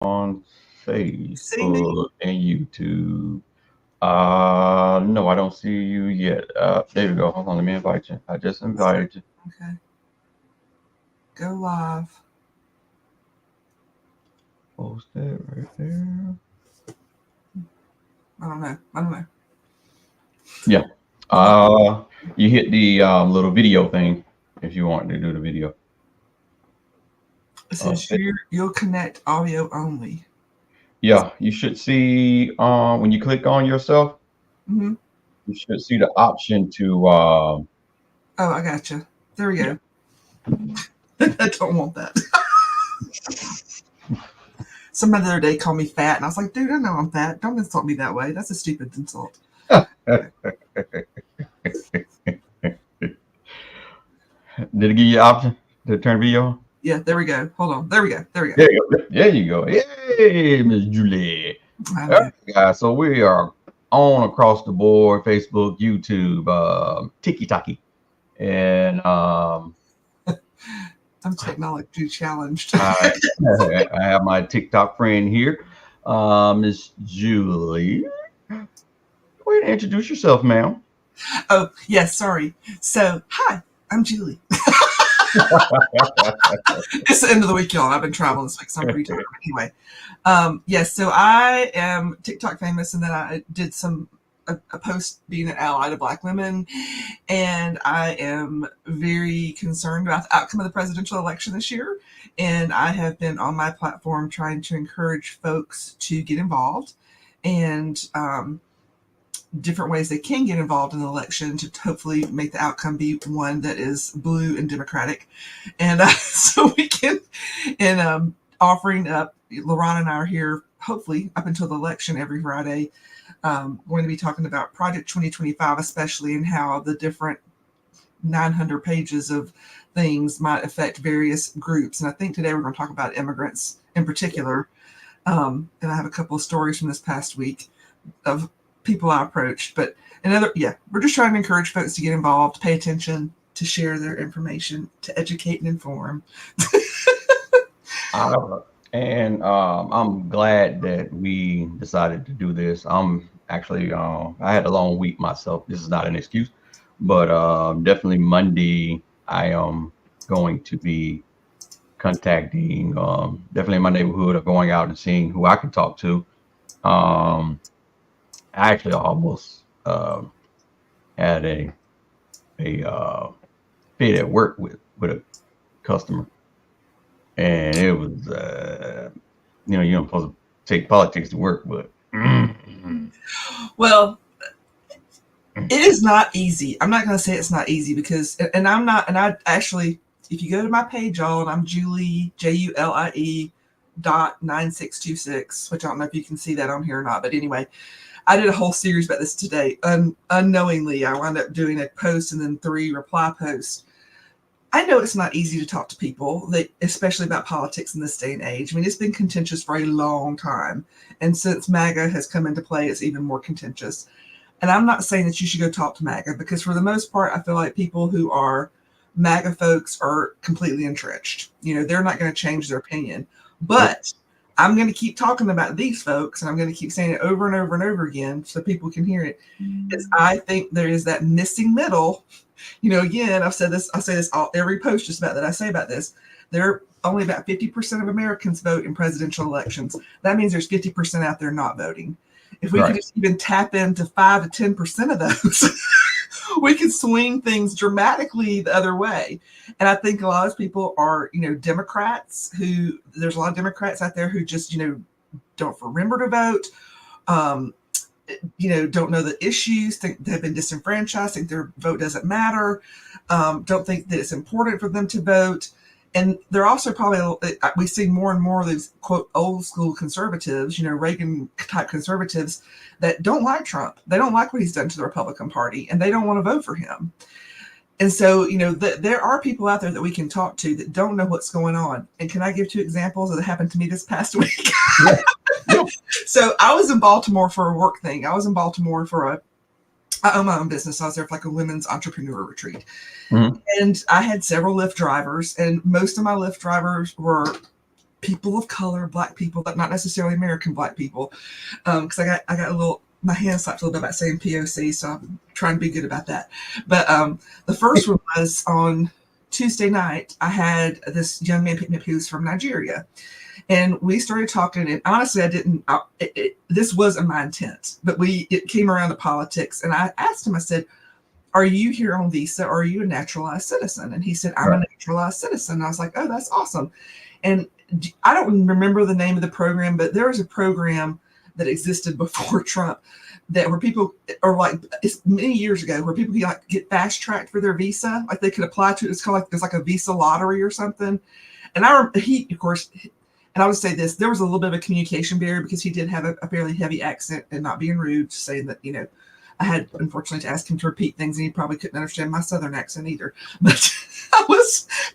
on See me? Facebook and YouTube. No, I don't see you yet. There we go. Hold on, let me invite you. I just invited you. Okay. Go live. Post it right there. I don't know. I don't know. Yeah. Hold on. You hit the little video thing if you want to do the video. It Uh, says you'll connect audio only. yeah, you should see when you click on yourself, Mm-hmm. you should see the option to Oh, I gotcha. There we yeah. go. I don't want that. Somebody the other day called me fat, and I was like, dude, I know I'm fat. Don't insult me that way. That's a stupid insult. Okay. Did it give you the option to turn video on? Yeah, there we go. Hold on. There we go. There we go. There you go. There you go. Hey, Miss Julie. I All know. right, guys. So we are on across the board: Facebook, YouTube, TikTok, and I'm technology challenged. I, I have my TikTok friend here, Miss Julie. Go ahead and introduce yourself, ma'am. Oh, yes, sorry. So, hi, I'm Julie. It's the end of the week, y'all. I've been traveling this week, so I'm pretty tired. But anyway, yes, so I am TikTok famous, and then I did a post being an ally to Black women, and I am very concerned about the outcome of the presidential election this year. And I have been on my platform trying to encourage folks to get involved, and different ways they can get involved in the election to hopefully make the outcome be one that is blue and democratic. And so we can, and offering up, LaRon and I are here hopefully up until the election every Friday. Going to be talking about Project 2025, especially, and how the different 900 pages of things might affect various groups. And I think today we're going to talk about immigrants in particular. And I have a couple of stories from this past week of people I approached. But yeah, we're just trying to encourage folks to get involved, pay attention, to share their information, to educate and inform. And I'm glad that we decided to do this. I'm actually, I had a long week myself. This is not an excuse, but definitely Monday, I am going to be contacting definitely in my neighborhood or going out and seeing who I can talk to. Um, I actually almost had a fit at work with a customer, and it was you don't supposed to take politics to work, but Well, it is not easy. I'm not going to say it's not easy because, and I'm not, and I actually, if you go to my page, y'all, and I'm Julie, Julie .9626, which I don't know if you can see that on here or not, but anyway, I did a whole series about this today. Unknowingly, I wound up doing a post and then 3 reply posts. I know it's not easy to talk to people, that, especially about politics in this day and age. I mean, it's been contentious for a long time. And since MAGA has come into play, it's even more contentious. And I'm not saying that you should go talk to MAGA, because for the most part, I feel like people who are MAGA folks are completely entrenched. They're not going to change their opinion. nope. But I'm going to keep talking about these folks, and I'm going to keep saying it over and over and over again so people can hear it. Is I think there is that missing middle. Again, I say this every post just about that I say about this. There are only about 50% of Americans vote in presidential elections. That means there's 50% out there not voting. If we could Right. just even tap into 5 to 10% of those, we could swing things dramatically the other way. And I think a lot of people are, Democrats there's a lot of Democrats out there who just, don't remember to vote. Um, don't know the issues, think they've been disenfranchised, think their vote doesn't matter, don't think that it's important for them to vote. And they're also probably, we see more and more of these, quote, old school conservatives, Reagan type conservatives that don't like Trump. They don't like what he's done to the Republican Party, and they don't want to vote for him. And so, there are people out there that we can talk to that don't know what's going on. And can I give 2 examples that happened to me this past week? Yeah. Yeah. So I was in Baltimore for a work thing. I was in Baltimore I own my own business. I was there for like a women's entrepreneur retreat. Mhm. And I had several Lyft drivers, and most of my Lyft drivers were people of color, black people, but not necessarily American black people. Because I got a little, my hand slapped a little bit about saying POC, so I'm trying to be good about that. But the first one was on Tuesday night. I had this young man pick me up who's from Nigeria. And we started talking, and honestly, this wasn't my intent, but it came around to politics. And I asked him, I said, are you here on visa or are you a naturalized citizen? And he said, I'm a naturalized citizen. And I was like, oh, that's awesome. And I don't remember the name of the program, but there was a program that existed before Trump where people, or like it's many years ago, where people could like get fast tracked for their visa, like they could apply to. It's called there's like a visa lottery or something. And of course, and I would say this: there was a little bit of a communication barrier because he did have a fairly heavy accent, and not being rude, just saying that I had unfortunately to ask him to repeat things, and he probably couldn't understand my Southern accent either. But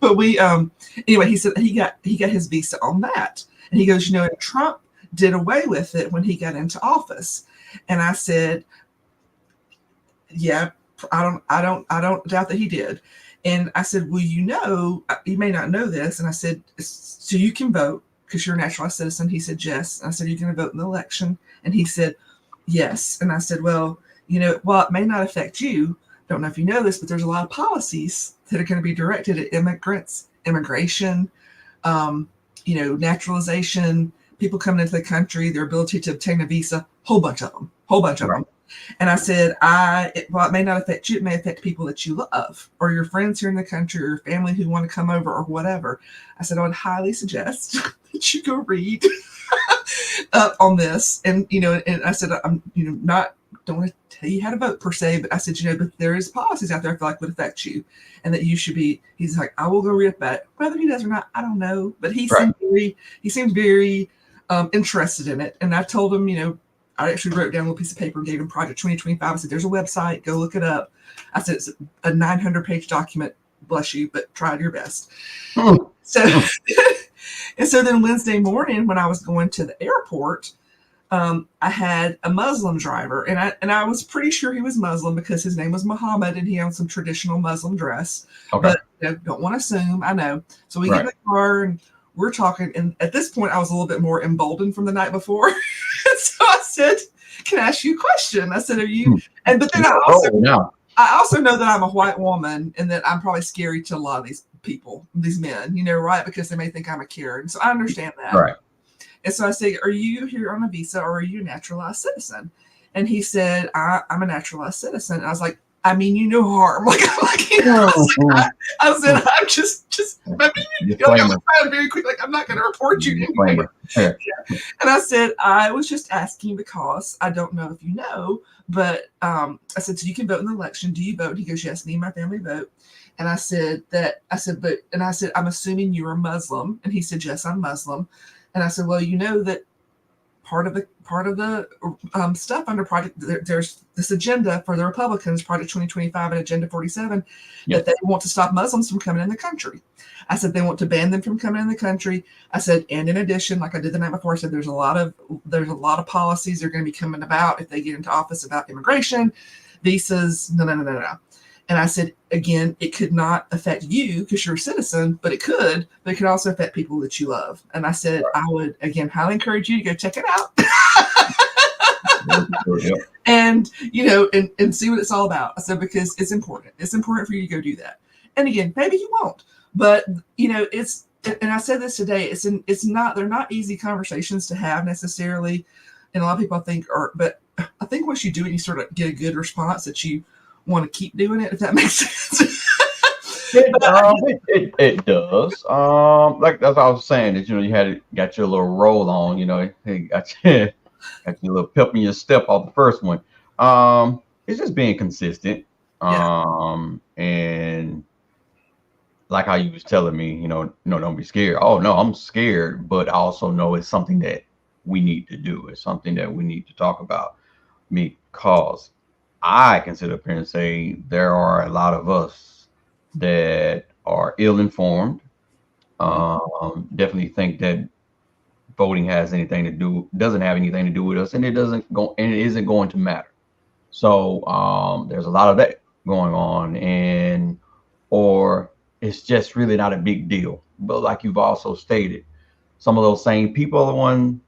anyway, he said he got his visa on that, and he goes, Trump did away with it when he got into office, and I said, yeah, I don't doubt that he did, and I said, well, you may not know this, and I said, so you can vote because you're a naturalized citizen. He said yes. And I said, you're going to vote in the election, and he said yes, and I said, well, while it may not affect you, don't know if you know this, but there's a lot of policies that are going to be directed at immigrants, immigration, naturalization, people coming into the country, their ability to obtain a visa, whole bunch of them. And I said, while it may not affect you, it may affect people that you love or your friends here in the country or your family who want to come over or whatever. I said, I would highly suggest that you go read up on this. And, and I said, I'm, don't want to tell you how to vote per se, but I said, but there is policies out there I feel like would affect you and that you should be, he's like, I will go read about it. Whether he does or not, I don't know, but he seemed very interested in it. And I told him, I actually wrote down a little piece of paper and gave him Project 2025. I said, there's a website, go look it up. I said, it's a 900-page document, bless you, but try your best. Oh. So then Wednesday morning when I was going to the airport, I had a Muslim driver, and I was pretty sure he was Muslim because his name was Muhammad and he owned some traditional Muslim dress. Okay. But don't want to assume, I know. So we get in the car and we're talking, and at this point I was a little bit more emboldened from the night before. So I said, can I ask you a question? I said, are you, but then I also know that I'm a white woman and that I'm probably scary to a lot of these people, these men, right? Because they may think I'm a Karen. So I understand that. Right. And so I say, are you here on a visa or are you a naturalized citizen? And he said, I'm a naturalized citizen. And I was like, I mean you no harm. I said, I'm just I was very quick, like, I'm not going to report you anyway. Yeah. And I said, I was just asking because I don't know if you know, but I said, so you can vote in the election. Do you vote? He goes, yes, me and my family vote. And I said, I'm assuming you're a Muslim. And he said, yes, I'm Muslim. And I said, well, that part of the stuff under Project, there's this agenda for the Republicans, Project 2025 and Agenda 47, that they want to stop Muslims from coming in the country. I said, they want to ban them from coming in the country. I said, and in addition, like I did the night before, I said, there's a lot of policies that are going to be coming about if they get into office about immigration, visas, no. And I said, again, it could not affect you because you're a citizen, but it could also affect people that you love. And I said, I would, again, highly encourage you to go check it out. And, and see what it's all about. I said, because it's important. It's important for you to go do that. And again, maybe you won't, but it's, and I said this today, they're not easy conversations to have necessarily. And a lot of people but I think once you do it, you sort of get a good response that you want to keep doing it, if that makes sense. It does. Like that's what I was saying, that you got your little roll on, hey, got your little pep in your step off the first one. It's just being consistent. And like how you was telling me, don't be scared. Oh no, I'm scared, but I also know it's something that we need to do. It's something that we need to talk about, because I can sit up here and say there are a lot of us that are ill-informed. Definitely think that voting doesn't have anything to do with us, and it isn't going to matter. So there's a lot of that going on, or it's just really not a big deal. But like you've also stated, some of those same people are the ones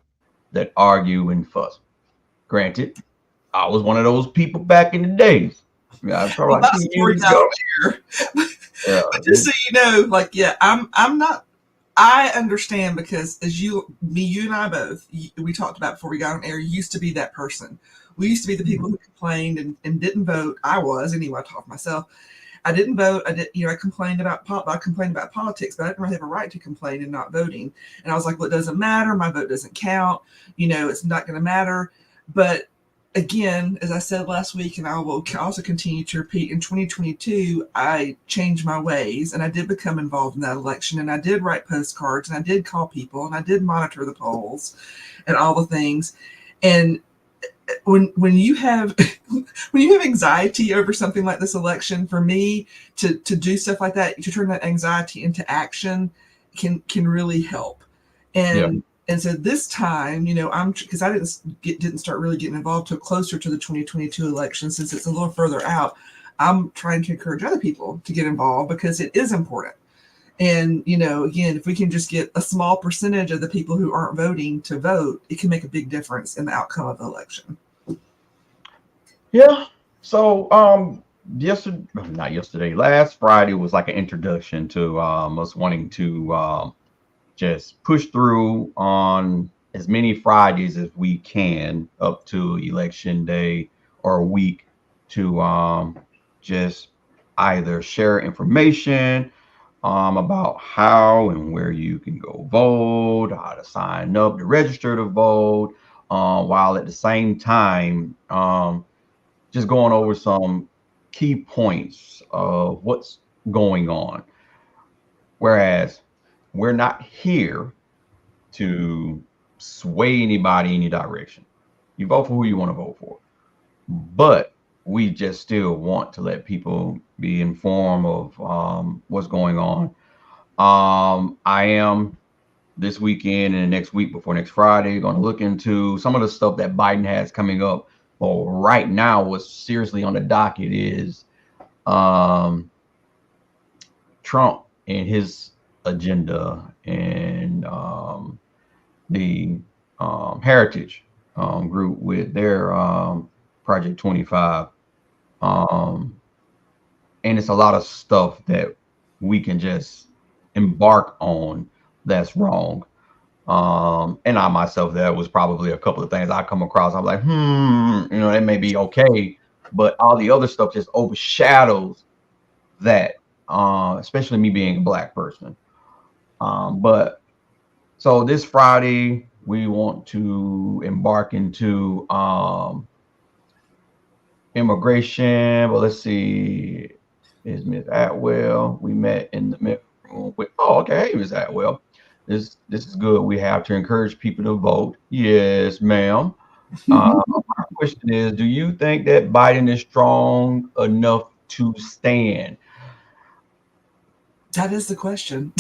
that argue and fuss. Granted, I was one of those people back in the days. Yeah, probably Well, like that 10 story's years out ago. there. Yeah, But just so you know, like, yeah, I'm not. I understand because as you and I both, we talked about before we got on air, used to be that person. We used to be the people who complained and didn't vote. I was anyway. I talk for myself. I didn't vote. I did, I complained about politics, but I didn't really have a right to complain and not voting. And I was like, well, it doesn't matter. My vote doesn't count. It's not going to matter. But again, as I said last week, and I will also continue to repeat, in 2022, I changed my ways and I did become involved in that election. And I did write postcards and I did call people and I did monitor the polls and all the things. And when you have when you have anxiety over something like this election, for me to do stuff like that, to turn that anxiety into action can really help. And so this time, I'm because I didn't start really getting involved till closer to the 2022 election, since it's a little further out. I'm trying to encourage other people to get involved because it is important. And, again, if we can just get a small percentage of the people who aren't voting to vote, it can make a big difference in the outcome of the election. Yeah. So, not yesterday, last Friday was like an introduction to us wanting to just push through on as many Fridays as we can up to election day or a week to just either share information about how and where you can go vote, how to sign up to register to vote, while at the same time just going over some key points of what's going on. Whereas we're not here to sway anybody any direction. You vote for who you want to vote for. But we just still want to let people be informed of what's going on. I am this weekend and the next week before next Friday going to look into some of the stuff that Biden has coming up. Well, right now, what's seriously on the docket is Trump and his agenda and the Heritage group with their Project 25. And it's a lot of stuff that we can just embark on that's wrong. And I myself, there was probably a couple of things I come across. I'm like, that may be okay, but all the other stuff just overshadows that, especially me being a Black person. But so this Friday, we want to embark into immigration. Well, let's see. Is Ms. Atwell? We met in the room with. Oh, okay. Hey, Ms. Atwell. This is good. We have to encourage people to vote. Yes, ma'am. My question is, do you think that Biden is strong enough to stand? That is the question.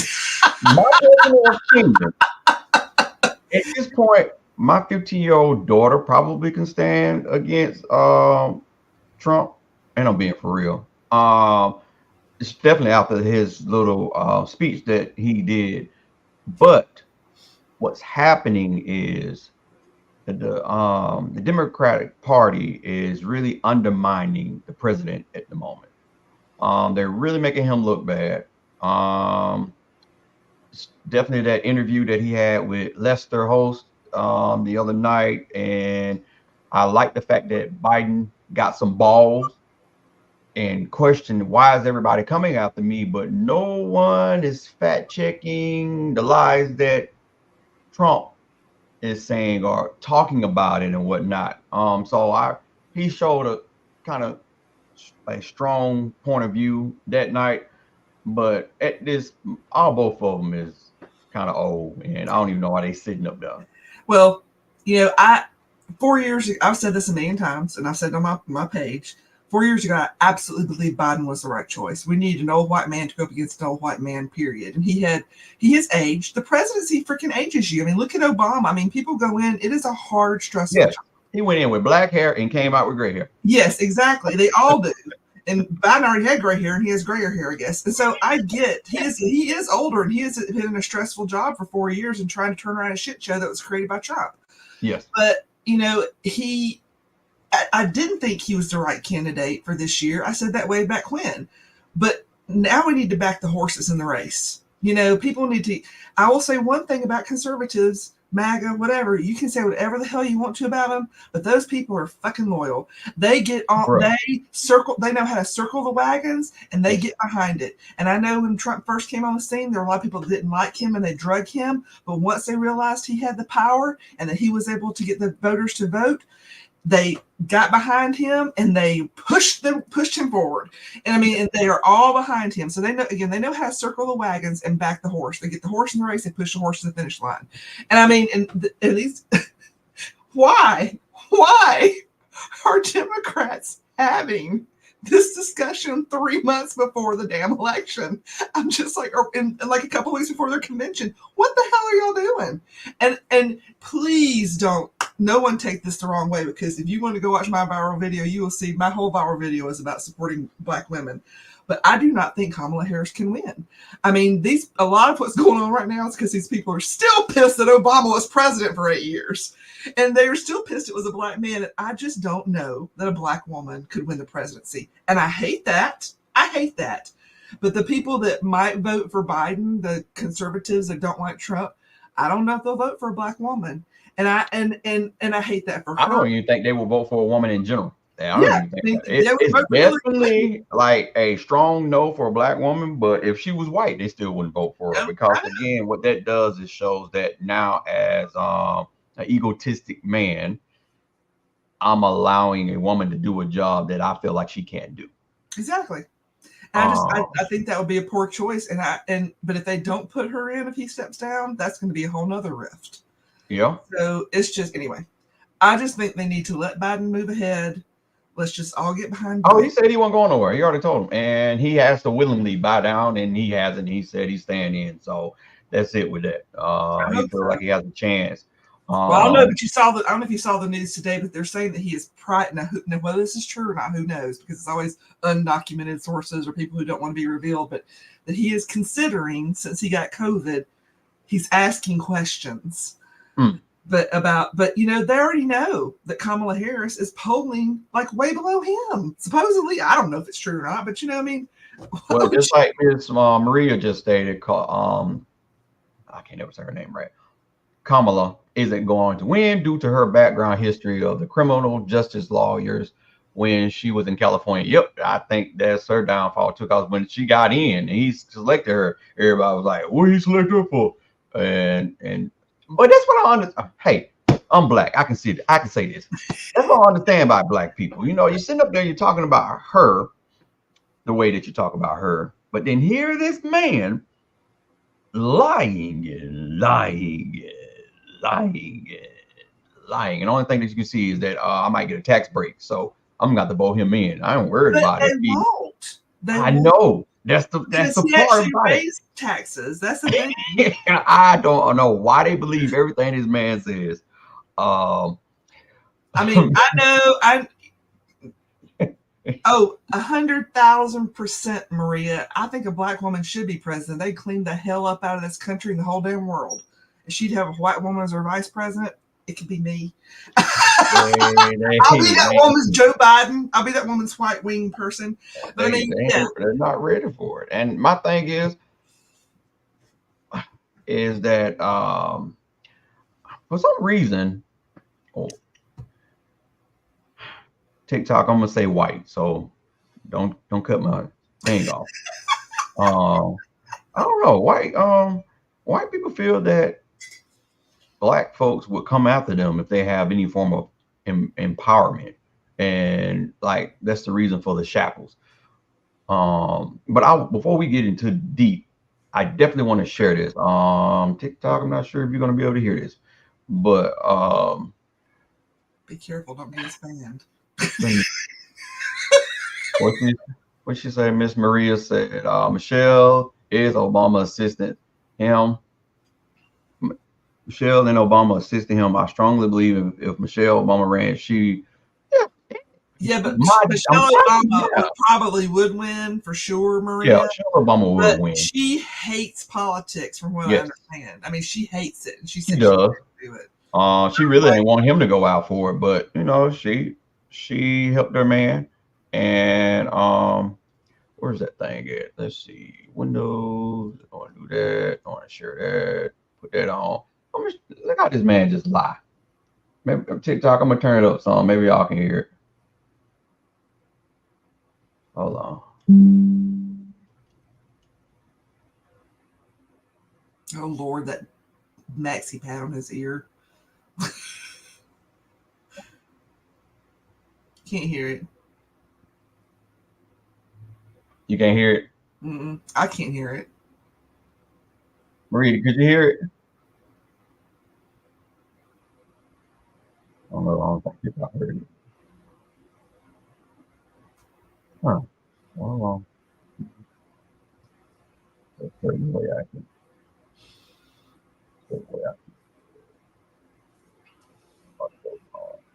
My personal opinion, at this point, my 15-year-old daughter probably can stand against Trump, and I'm being for real. It's definitely after his little speech that he did. But what's happening is that the Democratic Party is really undermining the president at the moment. They're really making him look bad. It's definitely that interview that he had with Lester Holt the other night, and I like the fact that Biden got some balls and questioned, why is everybody coming after me, but no one is fact checking the lies that Trump is saying or talking about it and whatnot. So he showed a kind of a strong point of view that night, but at this, both of them is kind of old, and I don't even know why they sitting up there. Well, 4 years ago, I've said this a million times, and I've said it on my page. 4 years ago, I absolutely believe Biden was the right choice. We needed an old white man to go up against an old white man, period. And he has aged. The presidency freaking ages you. I mean, look at Obama. I mean, people go in. It is a hard, stressful job. He went in with black hair and came out with gray hair. Yes, exactly. They all do. And Biden already had gray hair, and he has grayer hair, I guess. And so I get he is older, and he has been in a stressful job for 4 years and trying to turn around a shit show that was created by Trump. Yes. But I didn't think he was the right candidate for this year. I said that way back when. But now we need to back the horses in the race. People need to. I will say one thing about conservatives, MAGA, whatever. You can say whatever the hell you want to about them, but those people are fucking loyal. They get on. Right. They circle. They know how to circle the wagons, and they get behind it. And I know when Trump first came on the scene, there were a lot of people that didn't like him and they drug him. But once they realized he had the power and that he was able to get the voters to vote, they got behind him and they pushed him forward. And and they are all behind him. So they know how to circle the wagons and back the horse. They get the horse in the race, they push the horse to the finish line. And at least why are Democrats having this discussion 3 months before the damn election? I'm just like, or in like a couple of weeks before their convention. What the hell are y'all doing? And please don't. No one take this the wrong way, because if you want to go watch my viral video, you will see my whole viral video is about supporting Black women. But I do not think Kamala Harris can win. A lot of what's going on right now is because these people are still pissed that Obama was president for 8 years. And they are still pissed it was a Black man. And I just don't know that a Black woman could win the presidency. And I hate that. But the people that might vote for Biden, the conservatives that don't like Trump, I don't know if they'll vote for a Black woman. And I hate that for her. I don't even think they will vote for a woman in general. It's definitely like a strong no for a Black woman, but if she was white, they still wouldn't vote for her. Because again, what that does is shows that now, as an egotistic man, I'm allowing a woman to do a job that I feel like she can't do. Exactly. And I think that would be a poor choice. But if they don't put her in, if he steps down, that's going to be a whole nother rift. Yeah. So it's just, anyway, I just think they need to let Biden move ahead. Let's just all get behind Biden. Oh, he said he wasn't going nowhere. He already told him. And he has to willingly bow down, and he hasn't. He said he's staying in. So that's it with that. He feels like he has a chance. Well, I don't know, but I don't know if you saw the news today, but they're saying that he is now whether this is true or not, who knows, because it's always undocumented sources or people who don't want to be revealed, but that he is considering, since he got COVID, he's asking questions. But they already know that Kamala Harris is polling like way below him. Supposedly, I don't know if it's true or not, but well, just like Miss Maria just stated, I can't ever say her name right. Kamala isn't going to win due to her background history of the criminal justice lawyers when she was in California. Yep, I think that's her downfall too, because when she got in and he selected her, everybody was like, what did he select her for? But that's what I understand. Hey, I'm Black. I can see it. I can say this. That's what I understand about Black people. You're sitting up there, you're talking about her the way that you talk about her. But then here this man lying. And the only thing that you can see is that I might get a tax break. So I'm going to vote him in. I ain't worried about it. I know. That's the part about it. Taxes. That's the thing. I don't know why they believe everything this man says. I know. 100,000%, Maria. I think a Black woman should be president. They clean the hell up out of this country and the whole damn world. If she'd have a white woman as her vice president, it could be me. I'll be that woman's Joe Biden. I'll be that woman's white wing person. But they're not ready for it. And my thing is that for some reason, TikTok, I'm gonna say white, so don't cut my thing off. I don't know, white people feel that Black folks would come after them if they have any form of empowerment, and like that's the reason for the shackles. But before we get into deep, I definitely want to share this. TikTok, I'm not sure if you're going to be able to hear this, but be careful, don't get spammed. What she said? Miss Maria said Michelle is Obama assistant him. Michelle and Obama assisted him. I strongly believe if Michelle Obama ran, Yeah, but I'm Michelle Obama yeah, probably would win for sure, yeah, Maria. Michelle Obama But will win. she hates politics, from what I Yes, understand. I mean, she hates it, and she she said she does. would do it. She really didn't want him to go out for it, but you know, she helped her man. And where's that thing at? Let's see. Windows. I want to do that. I want to share that. Put that on. Look how this man just lie. Maybe TikTok. I'm gonna turn it up some. Maybe y'all can hear it. Hold on. Oh Lord, that maxi pad on his ear. Can't hear it. You can't hear it, I can't hear it. Marie. Could you hear it? I don't know. I don't think TikTok heard it. Huh. Hold on. That's the way I can. That's the way I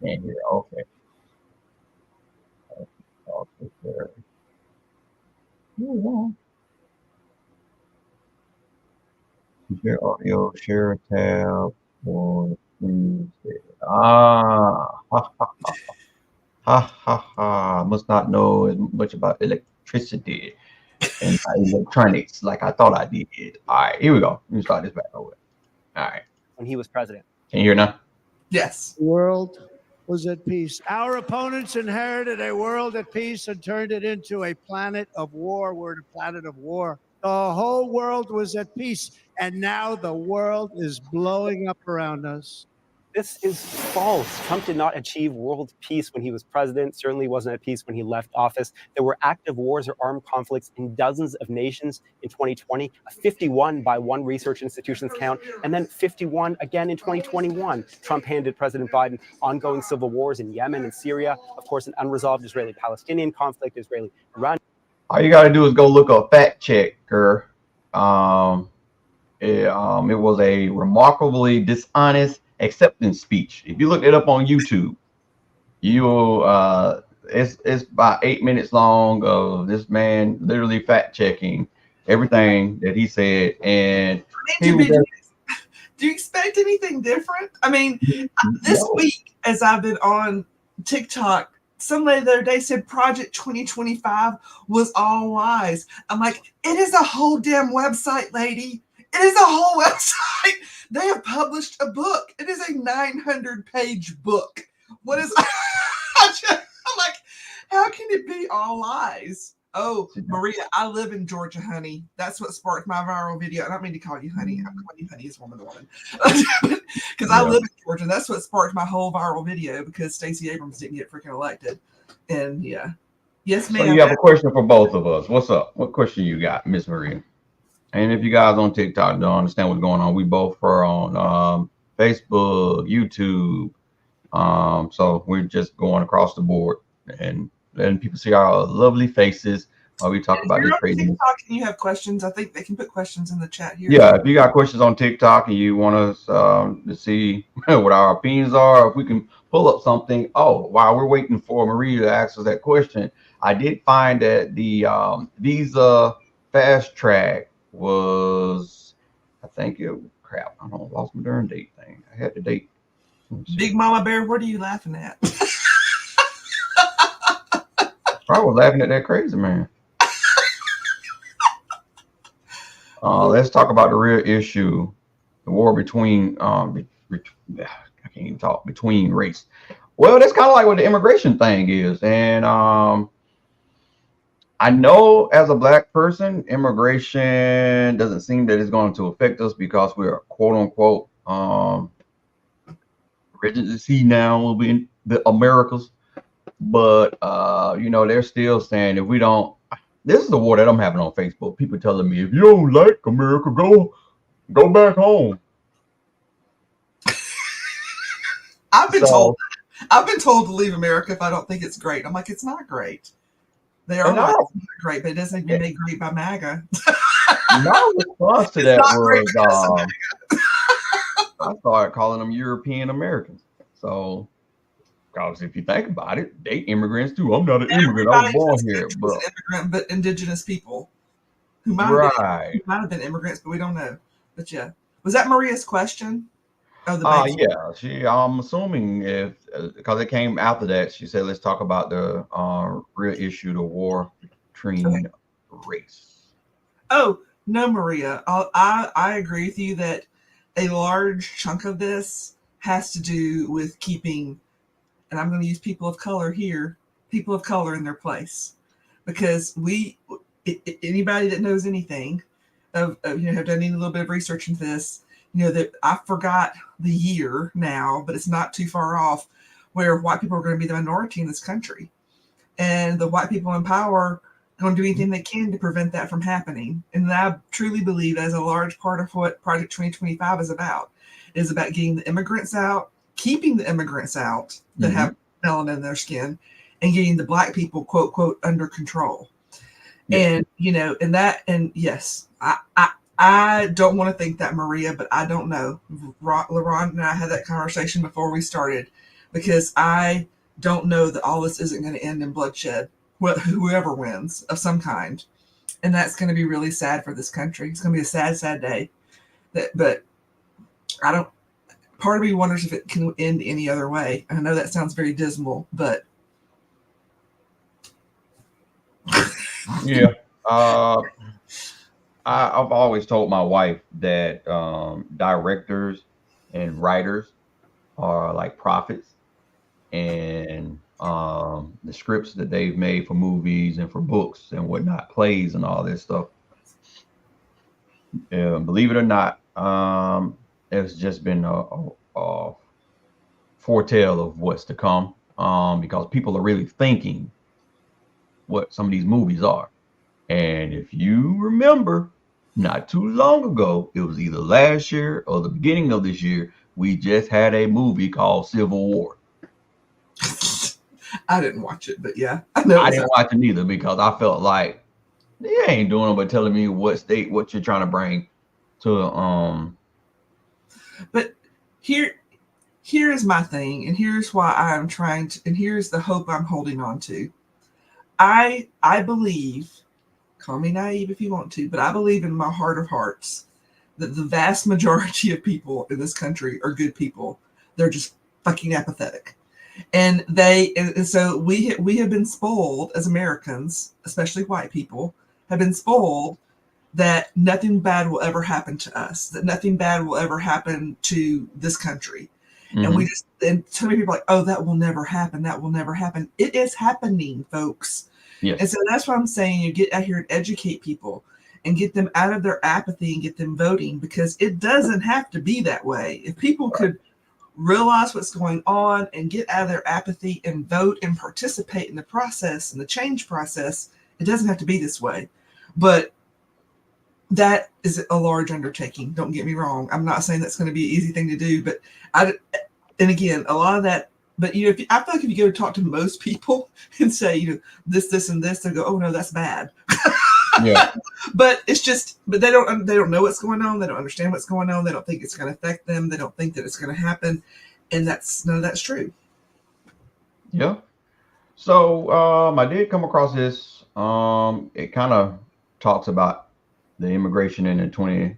can't hear it. Okay. I'll take care of it. Yeah. Share audio, share a tab, or please. Ha ha ha. Must not know as much about electricity and electronics like I thought I did. All right, here we go. Let me start this back over. All right. When he was president. Can you hear now? Yes. The world was at peace. Our opponents inherited a world at peace and turned it into a planet of war. We're in a planet of war. The whole world was at peace, and now the world is blowing up around us. This is false. Trump did not achieve world peace when he was president, certainly wasn't at peace when he left office. There were active wars or armed conflicts in dozens of nations in 2020, 51 by one research institution's count, and then 51 again in 2021. Trump handed President Biden ongoing civil wars in Yemen and Syria, of course, an unresolved Israeli-Palestinian conflict, Israeli-Iran. All you got to do is go look up fact checker. It was a remarkably dishonest acceptance speech. If you look it up on YouTube, you'll it's about 8 minutes long of this man literally fact checking everything that he said. And do you expect anything different? I mean, this week, as I've been on TikTok, somebody the other day said Project 2025 was all lies. I'm like, it is a whole damn website, lady. It is a whole website. They have published a book. It is a 900-page book. What is? I'm like, how can it be all lies? Oh, Maria, I live in Georgia, honey. That's what sparked my viral video. I don't mean to call you honey. I'm calling you honey as woman to woman. Because I live in Georgia. That's what sparked my whole viral video, because Stacey Abrams didn't get freaking elected. And yeah. Yes, ma'am. So you have a question for both of us. What's up? What question you got, Miss Maria? And if you guys on TikTok don't understand what's going on, we both are on Facebook, YouTube. So we're just going across the board and letting people see our lovely faces while we talk about this crazy. TikTok and you have questions, I think they can put questions in the chat here. Yeah, if you got questions on TikTok and you want us to see what our opinions are, if we can pull up something. Oh, while we're waiting for Maria to ask us that question, I did find that the Visa Fast Track was, I think it, crap, I don't know, lost my darn date thing. I had the date. Big Mama Bear, what are you laughing at? I was laughing at that crazy man. Let's talk about the real issue, the war between I can't even talk, between race. Well, that's kind of like what the immigration thing is. And I know as a black person, immigration doesn't seem that it's going to affect us because we're quote unquote residency now will be in the Americas. But you know, they're still saying if we don't, this is the war that I'm having on Facebook. People telling me if you don't like America, go back home. I've been told to leave America if I don't think it's great. I'm like, it's not great. They are not great, but it doesn't even make great by MAGA. My response to that was I started calling them European Americans. So Because if you think about it, they immigrants too. I'm not an immigrant. I was Everybody in born this here, country was but an immigrant, but indigenous people who right. might have been immigrants, but we don't know. But yeah, was that Maria's question? Oh, the bank. Yeah. I'm assuming if because it came after that, she said, let's talk about the real issue, the war between race. Oh, no, Maria. I agree with you that a large chunk of this has to do with keeping, and I'm going to use people of color here, people of color in their place. Because anybody that knows anything of have done any little bit of research into this, that I forgot the year now, but it's not too far off, where white people are going to be the minority in this country. And the white people in power going to do anything they can to prevent that from happening. And I truly believe as a large part of what Project 2025 is about. It is about getting the immigrants out, keeping the immigrants out that have melanin in their skin, and getting the black people, quote, quote, under control. Yeah. And yes, I don't want to think that, Maria, but I don't know. LaRon and I had that conversation before we started, because I don't know that all this isn't going to end in bloodshed. Whoever wins of some kind, and that's going to be really sad for this country. It's going to be a sad, sad day. But I don't. Part of me wonders if it can end any other way. I know that sounds very dismal, but yeah. I've always told my wife that directors and writers are like prophets, and the scripts that they've made for movies and for books and whatnot, plays and all this stuff. Believe it or not, it's just been a foretell of what's to come, because people are really thinking what some of these movies are. And if you remember, not too long ago, it was either last year or the beginning of this year, we just had a movie called Civil War. I didn't watch it, but yeah, I know. I didn't watch it neither, because I felt like they ain't doing it but telling me what you're trying to bring to But here's my thing, and here's why I'm trying to, and here's the hope I'm holding on to. I believe, call me naive if you want to, but I believe in my heart of hearts that the vast majority of people in this country are good people. They're just fucking apathetic. And so we have been spoiled as Americans, especially white people, have been spoiled that nothing bad will ever happen to us, that nothing bad will ever happen to this country. And and so many people are like, oh, that will never happen. That will never happen. It is happening, folks. Yes. And so that's what I'm saying. You get out here and educate people and get them out of their apathy and get them voting, because it doesn't have to be that way. If people could realize what's going on and get out of their apathy and vote and participate in the process and the change process, it doesn't have to be this way. But that is a large undertaking. Don't get me wrong. I'm not saying that's going to be an easy thing to do, but and again, a lot of that, but I feel like if you go to talk to most people and say, this, and this, they go, oh no, that's bad. Yeah. But it's just, but they don't know what's going on. They don't understand what's going on. They don't think it's going to affect them. They don't think that it's going to happen. And none of that's true. Yeah. So I did come across this. It kind of talks about the immigration in the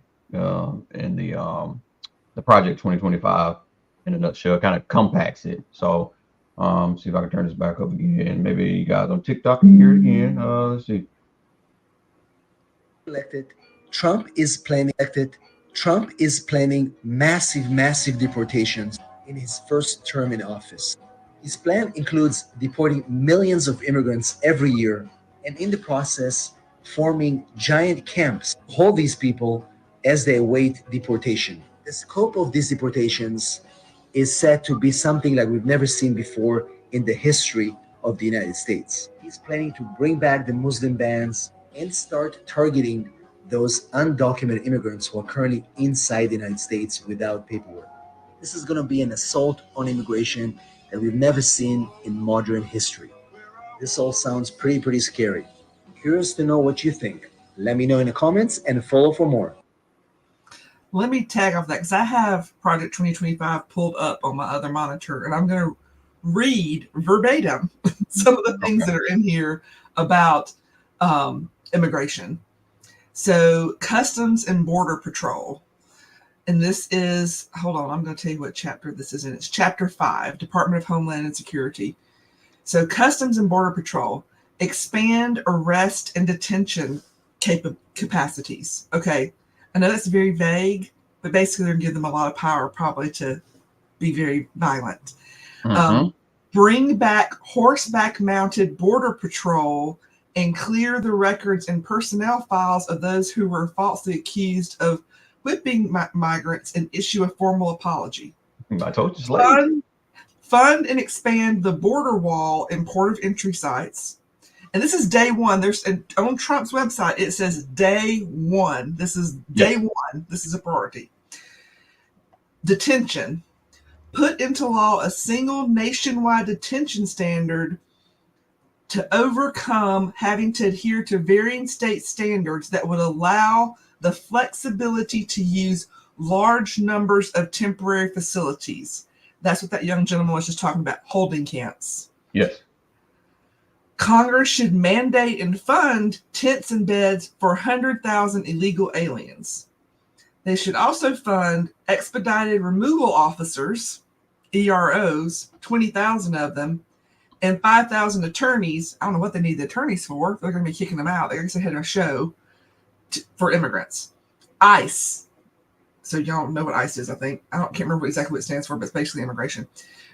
Project 2025 in a nutshell, kind of compacts it. So see if I can turn this back up again. Maybe you guys on TikTok can hear it again. Let's see. Trump is planning massive deportations in his first term in office. His plan includes deporting millions of immigrants every year, and in the process, forming giant camps to hold these people as they await deportation. The scope of these deportations is said to be something like we've never seen before in the history of the United States. He's planning to bring back the Muslim bans and start targeting those undocumented immigrants who are currently inside the United States without paperwork. This is going to be an assault on immigration that we've never seen in modern history. This all sounds pretty scary. Curious to know what you think. Let me know in the comments and follow for more. Let me tag off that, because I have Project 2025 pulled up on my other monitor, and I'm going to read verbatim some of the things that are in here about immigration. So Customs and Border Patrol. And this is, hold on, I'm going to tell you what chapter this is in. It's Chapter 5, Department of Homeland and Security. So Customs and Border Patrol, expand arrest and detention capacities. Okay, I know that's very vague, but basically they're going to give them a lot of power probably to be very violent. Bring back horseback-mounted border patrol and clear the records and personnel files of those who were falsely accused of whipping migrants and issue a formal apology. I told you, slave. Fund and expand the border wall and port of entry sites. And this is day one. There's on Trump's website, it says day one. This is day one. This is a priority. Detention. Put into law a single nationwide detention standard to overcome having to adhere to varying state standards that would allow the flexibility to use large numbers of temporary facilities. That's what that young gentleman was just talking about, holding camps. Yes. Congress should mandate and fund tents and beds for 100,000 illegal aliens. They should also fund expedited removal officers, EROs, 20,000 of them, and 5,000 attorneys. I don't know what they need the attorneys for. They're going to be kicking them out. They guess they had a show for immigrants. ICE. So y'all know what ICE is, I think. Can't remember exactly what it stands for, but it's basically immigration.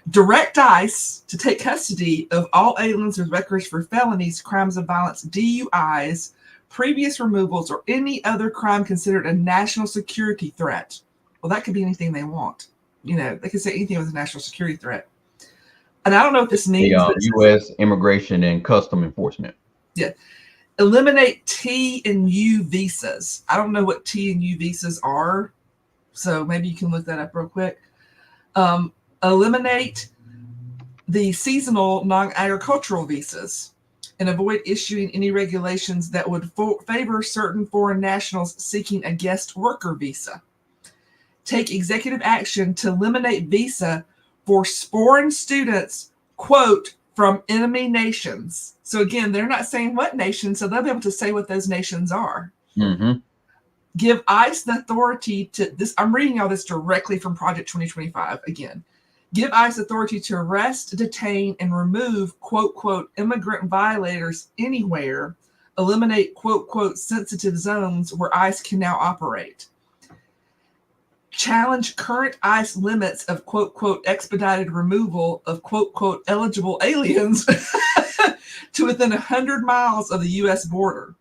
Direct ICE to take custody of all aliens with records for felonies, crimes of violence, DUIs, previous removals, or any other crime considered a national security threat. Well, that could be anything they want. You know, they could say anything was a national security threat. And I don't know what this means. The U.S. Immigration and Custom Enforcement. Yeah. Eliminate T and U visas. I don't know what T and U visas are, so maybe you can look that up real quick. Eliminate the seasonal non-agricultural visas and avoid issuing any regulations that would favor certain foreign nationals seeking a guest worker visa. Take executive action to eliminate visa for foreign students, quote, from enemy nations. So again, they're not saying what nation, so they'll be able to say what those nations are. Mm-hmm. Give ICE the authority to this. I'm reading all this directly from Project 2025 again. Give ICE authority to arrest, detain, and remove, quote, quote, immigrant violators anywhere. Eliminate, quote, quote, sensitive zones where ICE can now operate. Challenge current ICE limits of, quote, quote, expedited removal of, quote, quote, eligible aliens to within 100 miles of the U.S. border.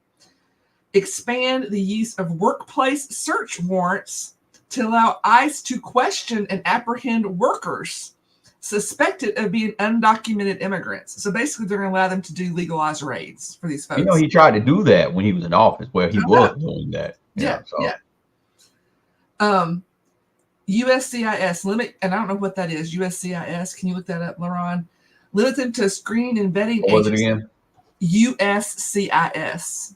Expand the use of workplace search warrants to allow ICE to question and apprehend workers suspected of being undocumented immigrants. So basically, they're going to allow them to do legalized raids for these folks. You know, he tried to do that when he was in office, where he was doing that. Yeah. USCIS limit, and I don't know what that is. USCIS, can you look that up, Laron? Limit them to screening and vetting. What was it again? USCIS,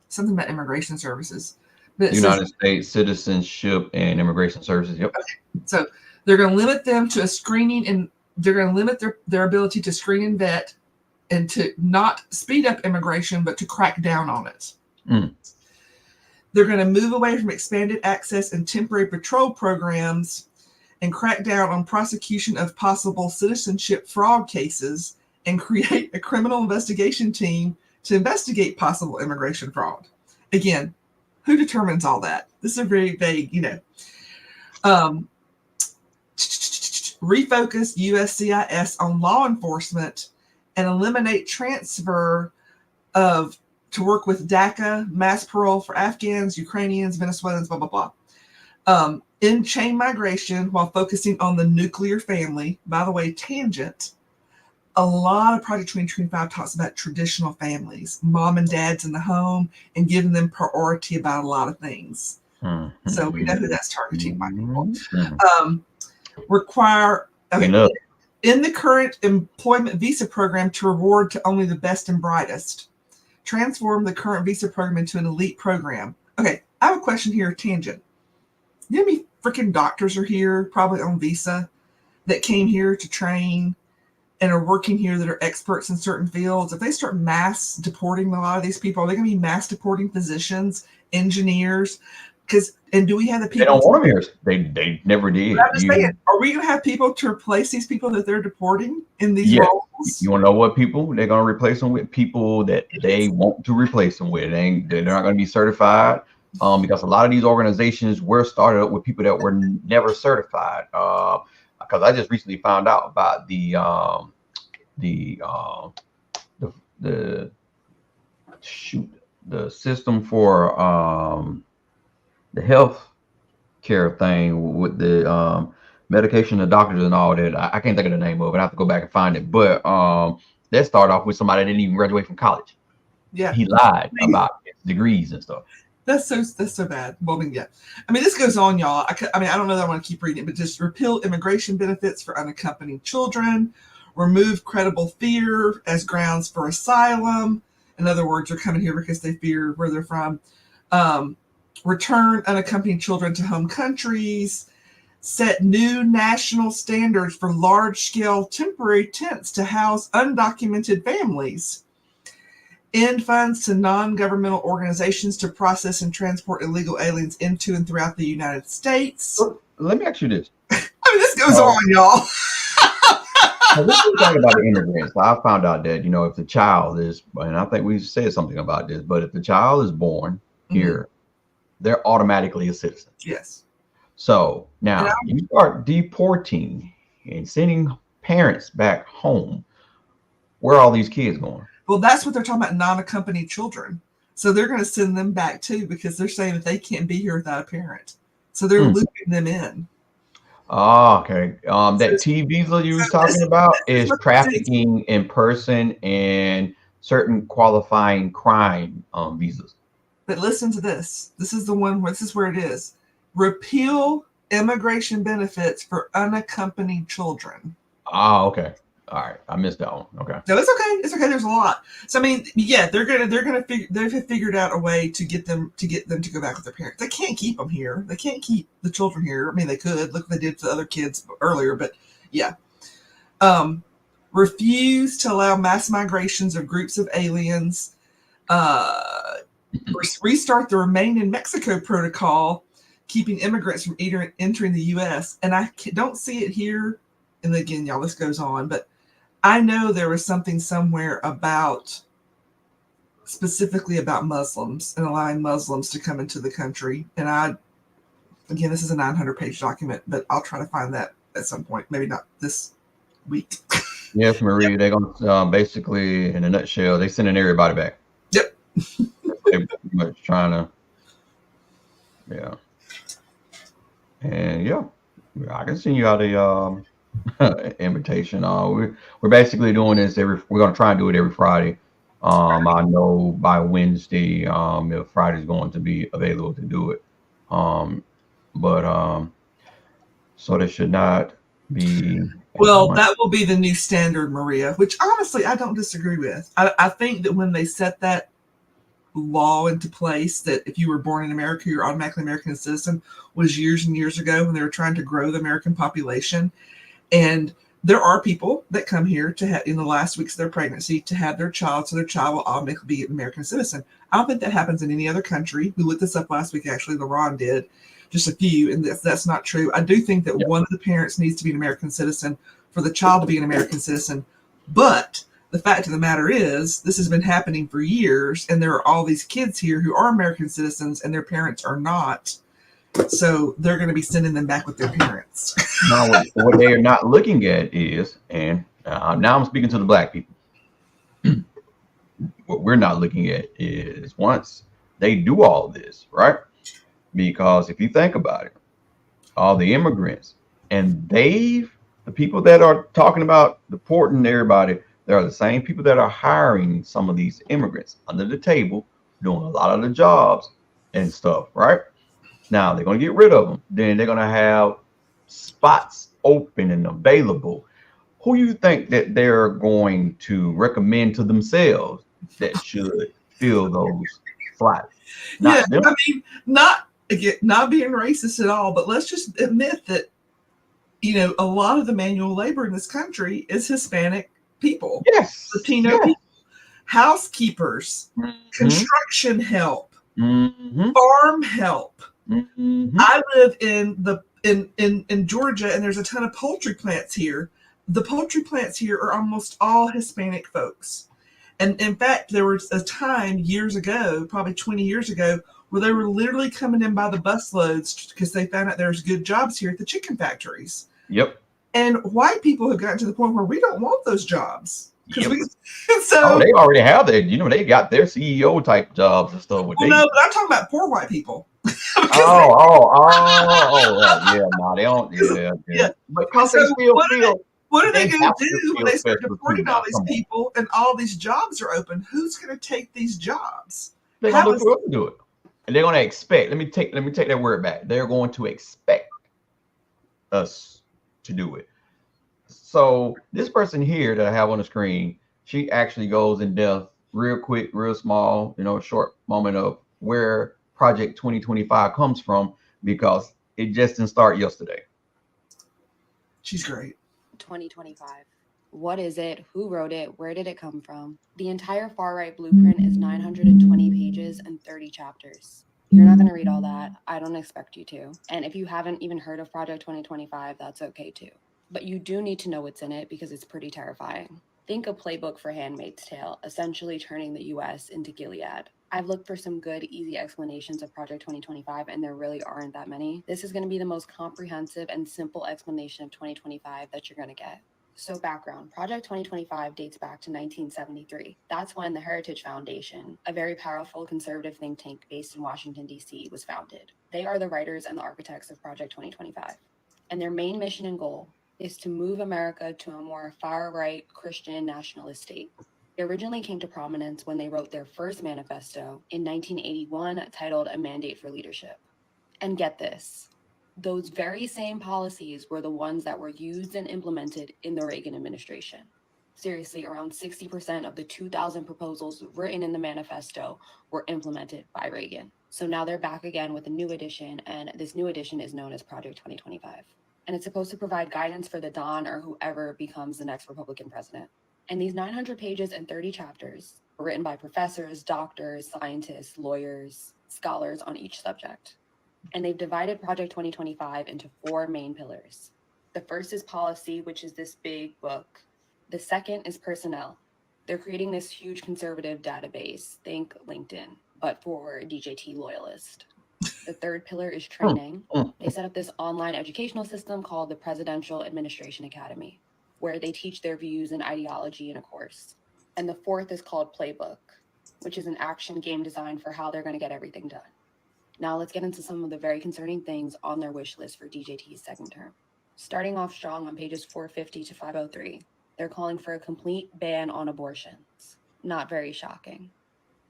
something about immigration services. But United States Citizenship and Immigration Services. Yep. Okay. So they're going to limit them to a screening, and they're going to limit their ability to screen and vet, and to not speed up immigration, but to crack down on it. Mm. They're going to move away from expanded access and temporary patrol programs and crack down on prosecution of possible citizenship fraud cases and create a criminal investigation team to investigate possible immigration fraud. Again, who determines all that? This is a very vague, refocus USCIS on law enforcement and eliminate transfer to work with DACA, mass parole for Afghans, Ukrainians, Venezuelans, blah, blah, blah. In chain migration while focusing on the nuclear family. By the way, tangent. A lot of Project 2025 talks about traditional families, mom and dads in the home, and giving them priority about a lot of things. Mm-hmm. So we know who that's targeting by people. Mm-hmm. In the current employment visa program to reward to only the best and brightest. Transform the current visa program into an elite program. Okay, I have a question here, tangent. You know how many freaking doctors are here, probably on visa, that came here to train and are working here that are experts in certain fields, if they start mass deporting a lot of these people, are they going to be mass deporting physicians, engineers? And do we have the people? They don't want them here. They never did. I'm just saying, are we going to have people to replace these people that they're deporting in these roles? You want to know what people they're going to replace them with? People that they want to replace them with. They're not going to be certified, because a lot of these organizations were started up with people that were never certified. Because I just recently found out about the system for the health care thing with the medication, the doctors and all that. I can't think of the name of it. I have to go back and find it. But that started off with somebody that didn't even graduate from college. Yeah, he lied about his degrees and stuff. That's so bad. Well, I mean, yeah. I mean, this goes on, y'all. I don't know that I want to keep reading it, but just repeal immigration benefits for unaccompanied children, remove credible fear as grounds for asylum. In other words, they're coming here because they fear where they're from. Return unaccompanied children to home countries. Set new national standards for large-scale temporary tents to house undocumented families. End funds to non-governmental organizations to process and transport illegal aliens into and throughout the United States. Let me ask you this. I mean, this goes on, y'all. This is talking about the immigrants. I found out that, if the child is, and I think we said something about this, but if the child is born here, they're automatically a citizen. Yes. So now you start deporting and sending parents back home. Where are all these kids going? Well, that's what they're talking about, non-accompanied children. So they're going to send them back too, because they're saying that they can't be here without a parent. So they're looping them in. Oh, okay. That T visa you were talking about is trafficking in person and certain qualifying crime visas. But listen to this. This is the one where this is where it is. Repeal immigration benefits for unaccompanied children. Oh, okay. All right, I missed that one. Okay. No, it's okay. It's okay. There's a lot. So I mean, yeah, they've figured out a way to get them to go back with their parents. They can't keep them here. They can't keep the children here. I mean, they could. Look what they did to the other kids earlier, but yeah. Refuse to allow mass migrations of groups of aliens. Restart the Remain in Mexico protocol, keeping immigrants from entering the U.S. And I don't see it here. And again, y'all, this goes on, but I know there was something somewhere specifically about Muslims and allowing Muslims to come into the country. And again, this is a 900-page document, but I'll try to find that at some point. Maybe not this week. Yes, Marie, they're going to basically, in a nutshell, they're sending everybody back. Yep. They're pretty much trying to, yeah. And yeah, I can send you out a invitation. We're basically doing this we're going to try and do it every Friday. I know by Wednesday, if Friday's going to be available to do it. So there should not be. Well, that will be the new standard, Maria, which honestly, I don't disagree with. I think that when they set that law into place, that if you were born in America, you're automatically American citizen, was years and years ago when they were trying to grow the American population. And there are people that come here to have, in the last weeks of their pregnancy, to have their child, so their child will automatically be an American citizen. I don't think that happens in any other country. We looked this up last week, actually. LaRon did, just a few, and that's not true. I do think that one of the parents needs to be an American citizen for the child to be an American citizen. But the fact of the matter is, this has been happening for years, and there are all these kids here who are American citizens, and their parents are not. So they're going to be sending them back with their parents. Now, what they are not looking at is, and now I'm speaking to the black people. What we're not looking at is once they do all this, right? Because if you think about it, all the immigrants and the people that are talking about deporting everybody, they are the same people that are hiring some of these immigrants under the table, doing a lot of the jobs and stuff, right? Now they're going to get rid of them. Then they're going to have spots open and available. Who you think that they're going to recommend to themselves that should fill those slots? Yeah, I mean, not being racist at all, but let's just admit that a lot of the manual labor in this country is Hispanic people, Yes. Latino Yes. people, housekeepers, Mhm. construction help, Mhm. farm help. Mhm. I live in Georgia, and there's a ton of poultry plants here. The poultry plants here are almost all Hispanic folks. And in fact, there was a time years ago, probably 20 years ago, where they were literally coming in by the busloads because they found out there's good jobs here at the chicken factories. Yep. And white people have gotten to the point where we don't want those jobs. Yep. So they already have their, they got their CEO type jobs and stuff. no, but I'm talking about poor white people. Yeah, no, they don't. Yeah. Because they So still what are they they going have to to do when feel they start special too deporting now. all these Come on. people and all these jobs are open? Who's going to take these jobs? They're gonna do it. And they're gonna expect. Let me take that word back. They're going to expect us to do it. So this person here that I have on the screen, she actually goes in depth, real quick, real small, a short moment of where Project 2025 comes from, because it just didn't start yesterday. She's great. 2025. What is it? Who wrote it? Where did it come from? The entire far-right blueprint is 920 pages and 30 chapters. You're not going to read all that. I don't expect you to. And if you haven't even heard of Project 2025, that's okay too. But you do need to know what's in it because it's pretty terrifying. Think a playbook for Handmaid's Tale, essentially turning the US into Gilead. I've looked for some good, easy explanations of Project 2025, and there really aren't that many. This is going to be the most comprehensive and simple explanation of 2025 that you're going to get. So background, Project 2025 dates back to 1973. That's when the Heritage Foundation, a very powerful conservative think tank based in Washington, D.C., was founded. They are the writers and the architects of Project 2025. And their main mission and goal is to move America to a more far-right Christian nationalist state. They originally came to prominence when they wrote their first manifesto in 1981 titled A Mandate for Leadership. And get this, those very same policies were the ones that were used and implemented in the Reagan administration. Seriously, around 60% of the 2,000 proposals written in the manifesto were implemented by Reagan. So now they're back again with a new edition, and this new edition is known as Project 2025. And it's supposed to provide guidance for the Don or whoever becomes the next Republican president. And these 900 pages and 30 chapters were written by professors, doctors, scientists, lawyers, scholars on each subject. And they've divided Project 2025 into 4 main pillars. The first is policy, which is this big book. The second is personnel. They're creating this huge conservative database, think LinkedIn, but for DJT loyalists. The third pillar is training. They set up this online educational system called the Presidential Administration Academy, where they teach their views and ideology in a course. And the fourth is called Playbook, which is an action game designed for how they're going to get everything done. Now let's get into some of the very concerning things on their wish list for DJT's second term. Starting off strong on pages 450 to 503, they're calling for a complete ban on abortions. Not very shocking.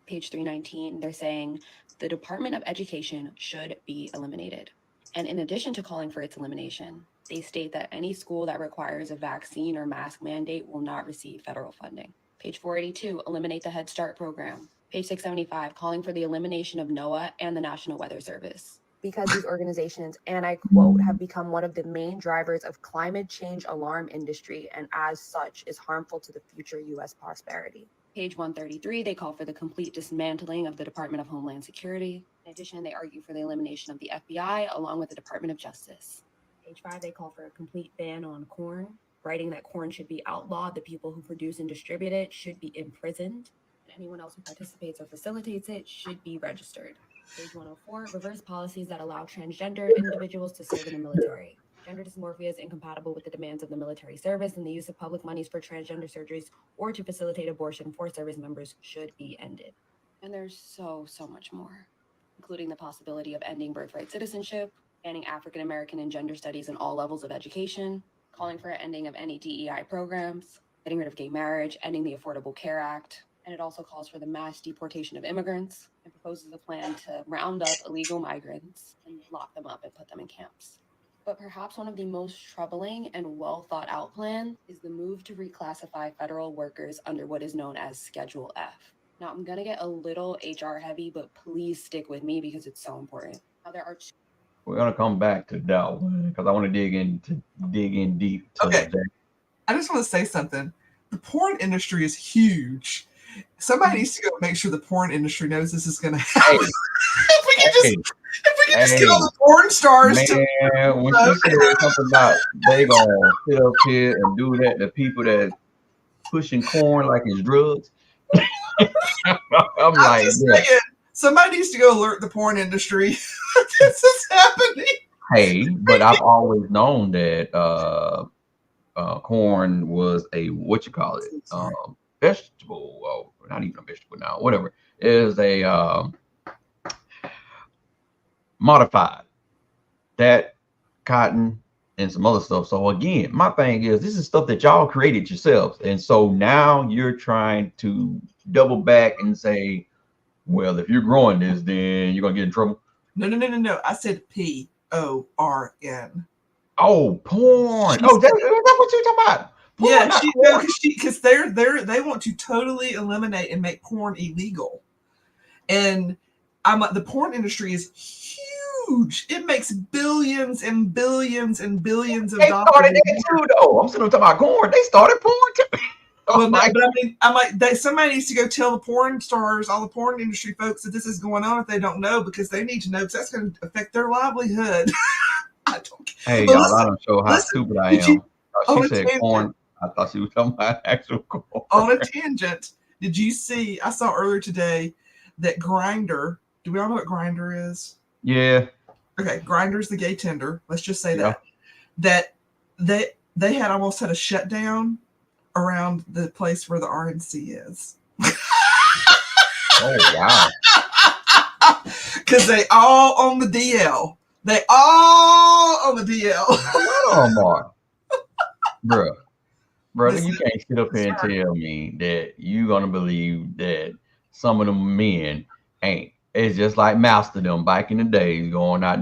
Page 319, they're saying the Department of Education should be eliminated. And in addition to calling for its elimination, they state that any school that requires a vaccine or mask mandate will not receive federal funding. Page 482, eliminate the Head Start program. Page 675, calling for the elimination of NOAA and the National Weather Service. Because these organizations, and I quote, have become one of the main drivers of climate change alarm industry, and as such is harmful to the future U.S. prosperity. Page 133, they call for the complete dismantling of the Department of Homeland Security. In addition, they argue for the elimination of the FBI along with the Department of Justice. Page 5, they call for a complete ban on corn, writing that corn should be outlawed, the people who produce and distribute it should be imprisoned, and anyone else who participates or facilitates it should be registered. Page 104, reverse policies that allow transgender individuals to serve in the military. Gender dysmorphia is incompatible with the demands of the military service, and the use of public monies for transgender surgeries or to facilitate abortion for service members should be ended. And there's so much more, including the possibility of ending birthright citizenship, banning African American and gender studies in all levels of education, calling for an ending of any DEI programs, getting rid of gay marriage, ending the Affordable Care Act. And it also calls for the mass deportation of immigrants and proposes a plan to round up illegal migrants and lock them up and put them in camps. But perhaps one of the most troubling and well thought out plans is the move to reclassify federal workers under what is known as Schedule F. Now, I'm going to get a little HR heavy, but please stick with me because it's so important. Now, there are we're gonna come back to that one because I want to dig in deep to Okay. that. I just want to say something. The porn industry is huge. Somebody needs to go make sure the porn industry knows this is going to happen. Hey, if we can hey, just get all the porn stars to. man, when she said something about they gonna sit up here and do that to people that pushing corn like it's drugs, I'm like, just yeah. saying, somebody needs to go alert the porn industry. This is happening. Hey, but I've always known that corn was a vegetable. Well, not even a vegetable now. Whatever, it is a modified that cotton and some other stuff. So again, my thing is this is stuff that y'all created yourselves, and so now you're trying to double back and say, well, if you're growing this, then you're gonna get in trouble. No. I said PORN. Oh, porn. Oh, that's what you're talking about. Porn, Yeah, because they want to totally eliminate and make porn illegal, and I'm like, the porn industry is huge. It makes billions and billions and billions of dollars. They started that too, though. I'm still talking about corn. They started porn too. Well, but I mean, I'm like, somebody needs to go tell the porn stars, all the porn industry folks, that this is going on if they don't know, because they need to know, because that's going to affect their livelihood. I don't. Hey, But y'all, I don't show how stupid I am. She said tangent, corn. I thought she was talking about actual corn. on a tangent, did you see? I saw earlier today that Grindr. Do we all know what Grindr is? Yeah. Okay, Grindr's the gay Tinder. Let's just say that they had almost had a shutdown around the place where the RNC is. Oh wow! Because they all on the DL. They all on the DL. Brother, you can't sit up here and tell me that you're gonna believe that some of them men ain't. It's just like Mastodon back in the days, going out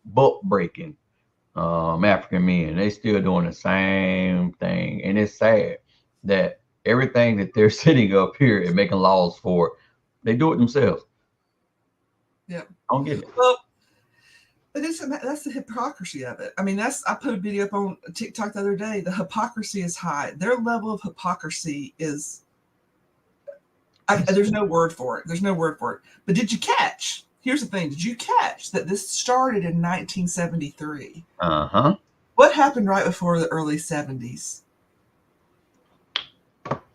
butt breaking. African men, they still doing the same thing, and it's sad that everything that they're sitting up here and making laws for, they do it themselves. Yeah, I don't get it. Well, that's the hypocrisy of it. I mean, I put a video up on TikTok the other day. The hypocrisy is high. Their level of hypocrisy is. There's no word for it. There's no word for it. But did you catch? Here's the thing. Did you catch that this started in 1973? Uh-huh. What happened right before the early 70s?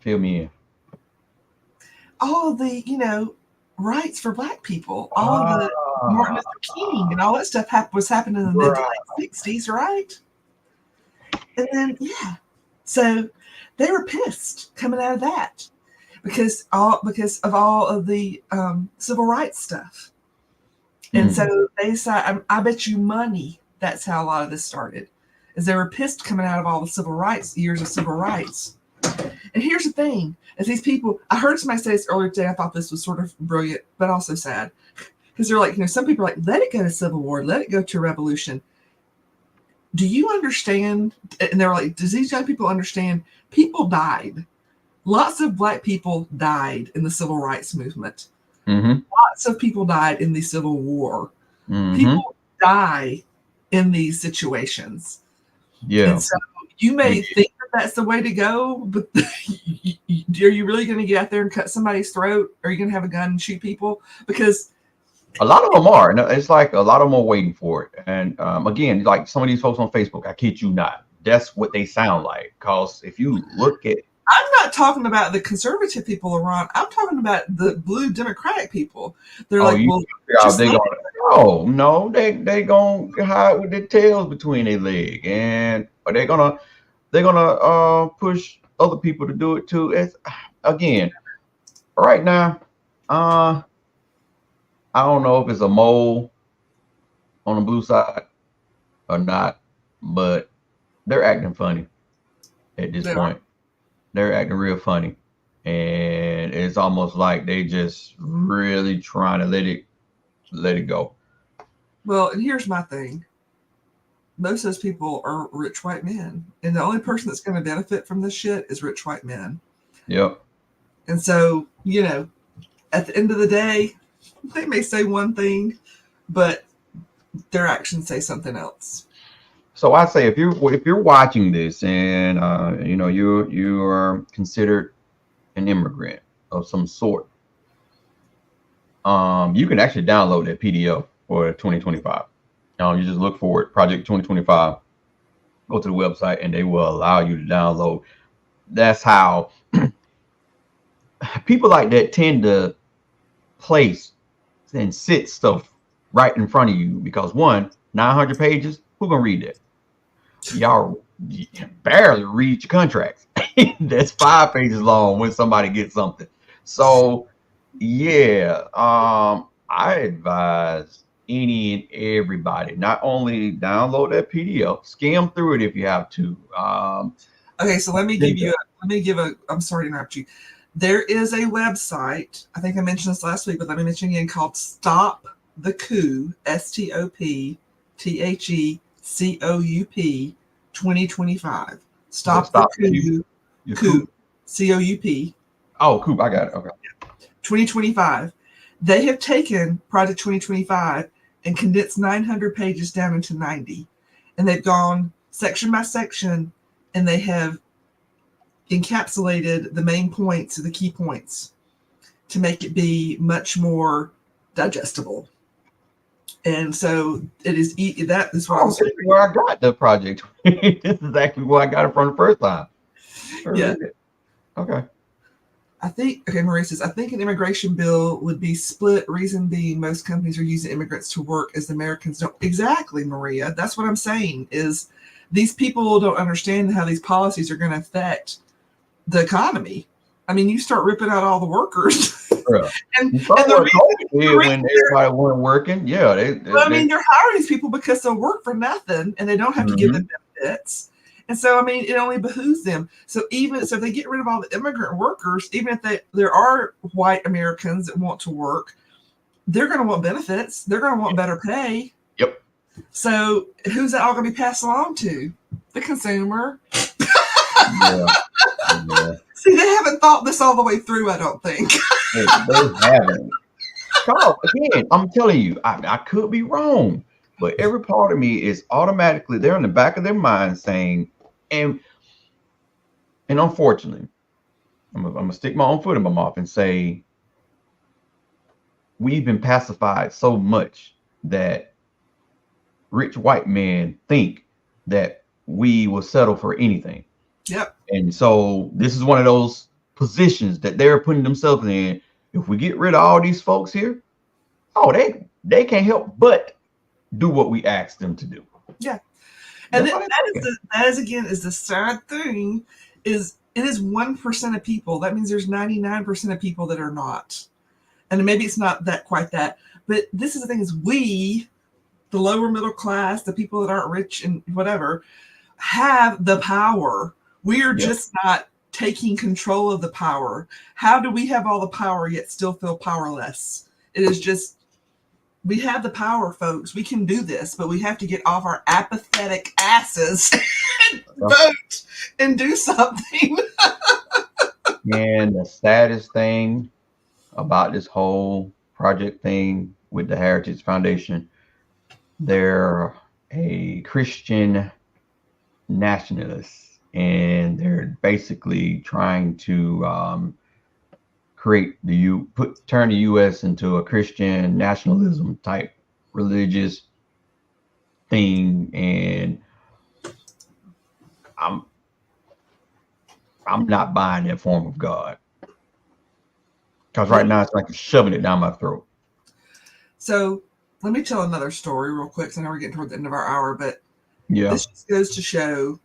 Fill me in. All of the, rights for Black people, all of the Martin Luther King and all that stuff was happening in the mid to late 60s, right? And then, so they were pissed coming out of that because of all of the civil rights stuff. And so they decided, I bet you money that's how a lot of this started, is they were pissed coming out of all the years of civil rights. And here's the thing, is these people, I heard somebody say this earlier today, I thought this was sort of brilliant, but also sad. Because they're like, some people are like, let it go to civil war, let it go to revolution. Do you understand? And they're like, does these young people understand? People died. Lots of Black people died in the civil rights movement. Mm-hmm. Lots of people died in the Civil War. Mm-hmm. People die in these situations. Yeah. And so you may think that's the way to go, but are you really going to get out there and cut somebody's throat? Are you going to have a gun and shoot people? Because a lot of them are. It's like a lot of them are waiting for it. And again, like some of these folks on Facebook, I kid you not, that's what they sound like. Because if you look at, I'm not talking about the conservative people, Ron. I'm talking about the blue Democratic people. They're they gonna hide with their tails between their legs, and they're gonna push other people to do it too. It's, again, right now, I don't know if it's a mole on the blue side or not, but they're acting funny at this point. They're acting real funny, and it's almost like they just really trying to let it go. Well, and here's my thing. Most of those people are rich white men, and the only person that's going to benefit from this shit is rich white men. Yep. And so, at the end of the day, they may say one thing, but their actions say something else. So I say if you're watching this and you know you are considered an immigrant of some sort, you can actually download that PDF for 2025. You just look for it, Project 2025. Go to the website and they will allow you to download. That's how people like that tend to place and sit stuff right in front of you because 900 pages, who gonna read that? Y'all barely read your contracts. That's 5 pages long when somebody gets something. So yeah, I advise any and everybody not only download that PDF, skim through it if you have to. Okay, so let me give a I'm sorry to interrupt you. There is a website, I think I mentioned this last week, but let me mention again, called Stop the Coup, STOP THECOUP 2025. Stop the Coup, COUP. Oh, Coop, I got it. Okay. 2025. They have taken Project 2025 and condensed 900 pages down into 90. And they've gone section by section and they have encapsulated the main points, the key points, to make it be much more digestible. And so it is that is what I was saying. Where I got the project. This is actually where I got it from the first time. Yeah. Okay. Marie says, I think an immigration bill would be split. Reason being, most companies are using immigrants to work as the Americans don't. Exactly, Maria. That's what I'm saying is these people don't understand how these policies are going to affect the economy. I mean, you start ripping out all the workers. and the reason when everybody wasn't working, yeah. They're hiring these people because they'll work for nothing and they don't have to give them benefits. And so, I mean, it only behooves them. So if they get rid of all the immigrant workers, even if there are white Americans that want to work, they're going to want benefits. They're going to want better pay. Yep. So who's that all going to be passed along to? The consumer. Yeah. See, they haven't thought this all the way through, I don't think. They haven't. Carl, again, I'm telling you, I could be wrong, but every part of me is automatically there in the back of their mind saying, and unfortunately, I'm gonna stick my own foot in my mouth and say, we've been pacified so much that rich white men think that we will settle for anything. Yep. And so this is one of those positions that they're putting themselves in. If we get rid of all these folks here, they can't help but do what we ask them to do. Yeah. And that is the sad thing is it is 1% of people. That means there's 99% of people that are not. And maybe it's not quite that, but this is the thing is we, the lower middle class, the people that aren't rich and whatever, have the power. We are just not taking control of the power. How do we have all the power yet still feel powerless? It is just, we have the power, folks. We can do this, but we have to get off our apathetic asses and vote and do something. And the saddest thing about this whole project thing with the Heritage Foundation, they're a Christian nationalist. And they're basically trying to turn the U.S. into a Christian nationalism type religious thing, and I'm not buying that form of God because right now it's like you're shoving it down my throat. So let me tell another story real quick. Because I know we're getting toward the end of our hour, but this just goes to show.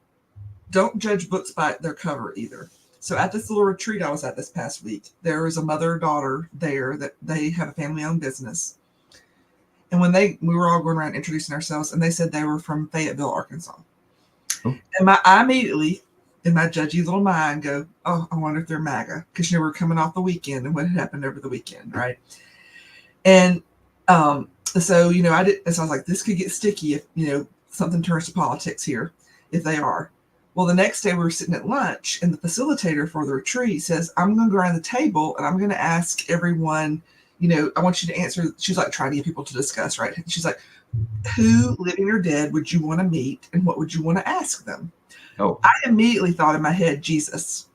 Don't judge books by their cover either. So at this little retreat I was at this past week, there was a mother-daughter there that they have a family-owned business. And when we were all going around introducing ourselves, and they said they were from Fayetteville, Arkansas. Oh. And I immediately, in my judgy little mind, go, oh, I wonder if they're MAGA. Because, we're coming off the weekend and what had happened over the weekend, right? And so, so I was like, this could get sticky if, something turns to politics here, if they are. Well, the next day we were sitting at lunch and the facilitator for the retreat says, I'm going to go around the table and I'm going to ask everyone, I want you to answer. She's like trying to get people to discuss, right? She's like, who, living or dead, would you want to meet, and what would you want to ask them? Oh, I immediately thought in my head, Jesus.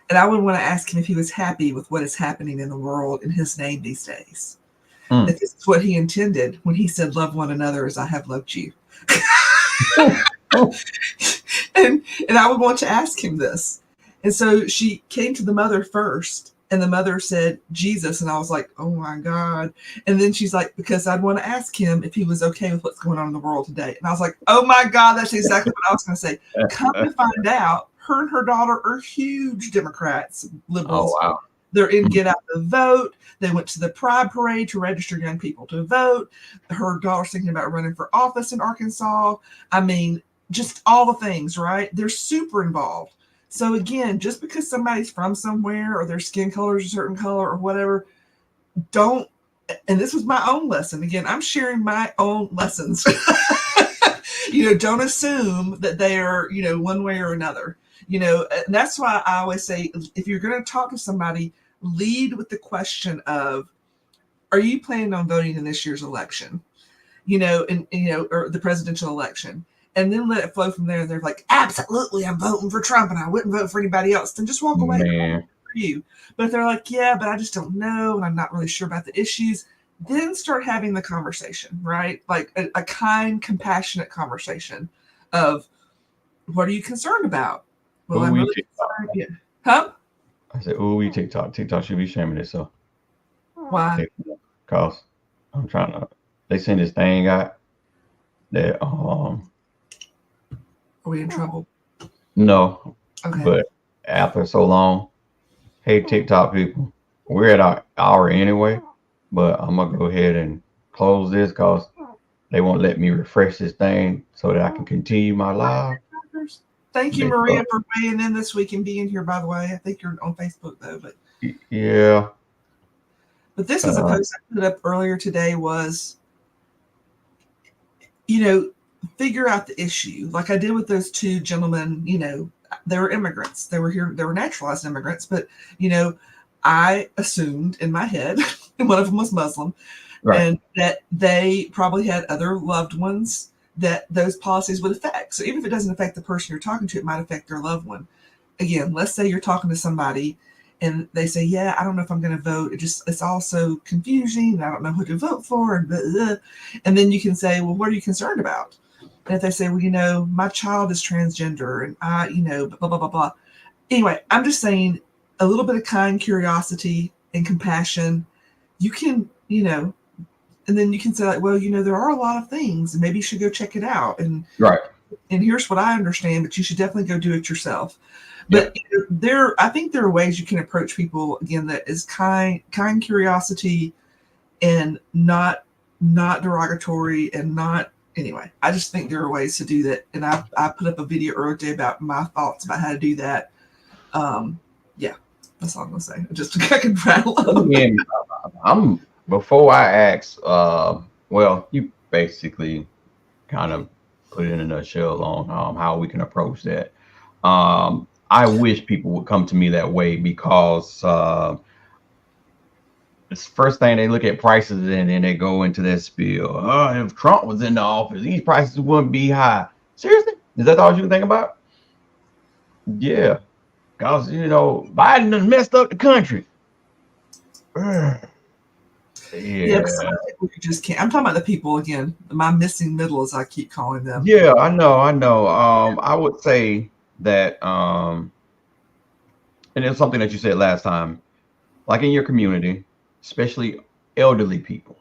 And I would want to ask him if he was happy with what is happening in the world in his name these days. Mm. If this is what he intended when he said, love one another as I have loved you. and I would want to ask him this. And so she came to the mother first, and the mother said, Jesus. And I was like, oh my God. And then she's like, because I'd want to ask him if he was okay with what's going on in the world today. And I was like, oh my God, that's exactly what I was going to say. Come to find out, her and her daughter are huge Democrats, liberals. oh wow. They're in Get Out the Vote. They went to the Pride Parade to register young people to vote. Her daughter's thinking about running for office in Arkansas. I mean, just all the things, right? They're super involved. So again, just because somebody's from somewhere or their skin color is a certain color or whatever, don't, and this was my own lesson. Again, I'm sharing my own lessons. Don't assume that they are, one way or another. And that's why I always say, if you're going to talk to somebody, lead with the question of, are you planning on voting in this year's election? Or the presidential election. And then let it flow from there. And they're like, absolutely, I'm voting for Trump and I wouldn't vote for anybody else. Then just walk away. Man. For you. But if they're like, yeah, but I just don't know and I'm not really sure about the issues, then start having the conversation, right? Like a kind, compassionate conversation of, what are you concerned about? Well, I'm really concerned. Yeah. Huh? I said, ooh, we TikTok. TikTok should be shaming itself. Why? Because I'm trying to, they send this thing out that, Are we in trouble? no, Okay. but after so long, hey, TikTok people, we're at our hour anyway, but I'm going to go ahead and close this because they won't let me refresh this thing so that I can continue my live. Thank you, Maria, for weighing in this week and being here, by the way. I think you're on Facebook, though. But yeah. But this is a post I put up earlier today was, figure out the issue. Like I did with those two gentlemen, they were immigrants. They were here. They were naturalized immigrants. But, I assumed in my head, and one of them was Muslim, Right. and that they probably had other loved ones that those policies would affect. So even if it doesn't affect the person you're talking to, it might affect their loved one. Again, let's say you're talking to somebody and they say, yeah, I don't know if I'm going to vote. It's all so confusing. I don't know who to vote for. And, blah, blah. And then you can say, well, what are you concerned about? And if they say, well, my child is transgender and I, blah, blah, blah, blah. Anyway, I'm just saying a little bit of kind curiosity and compassion. You can, and then you can say like, well, there are a lot of things and maybe you should go check it out. And Right. And here's what I understand, but you should definitely go do it yourself. But I think there are ways you can approach people again that is kind curiosity and not derogatory and not anyway. I just think there are ways to do that. And I put up a video earlier today about my thoughts about how to do that. That's all I'm gonna say. Just I can rattle up. I'm before I ask, well, you basically kind of put it in a nutshell on how we can approach that. I wish people would come to me that way because it's the first thing they look at prices and then they go into that spiel. Oh, if Trump was in the office, these prices wouldn't be high. Seriously? Is that all you can think about? Yeah. Because, Biden done messed up the country. Yeah, but some people you just can't. I'm talking about the people again. My missing middle, as I keep calling them. Yeah, I know. I would say that, and it's something that you said last time, like in your community, especially elderly people,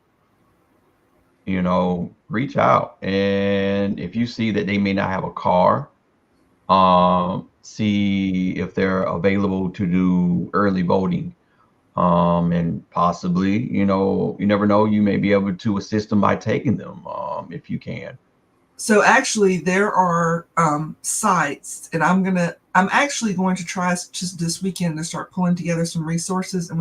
reach out. And if you see that they may not have a car, see if they're available to do early voting. And possibly, you never know, you may be able to assist them by taking them, if you can. So actually there are sites, and I'm actually going to try just this weekend to start pulling together some resources, and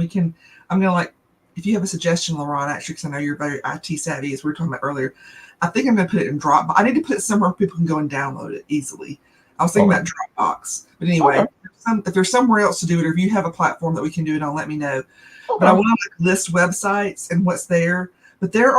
I'm gonna if you have a suggestion, LaRon, actually, because I know you're very IT savvy, as we were talking about earlier, I think I'm gonna put it in Dropbox. I need to put it somewhere where people can go and download it easily. I was thinking about Dropbox, but anyway, if there's somewhere else to do it, or if you have a platform that we can do it on, let me know. But I want to list websites and what's there. But there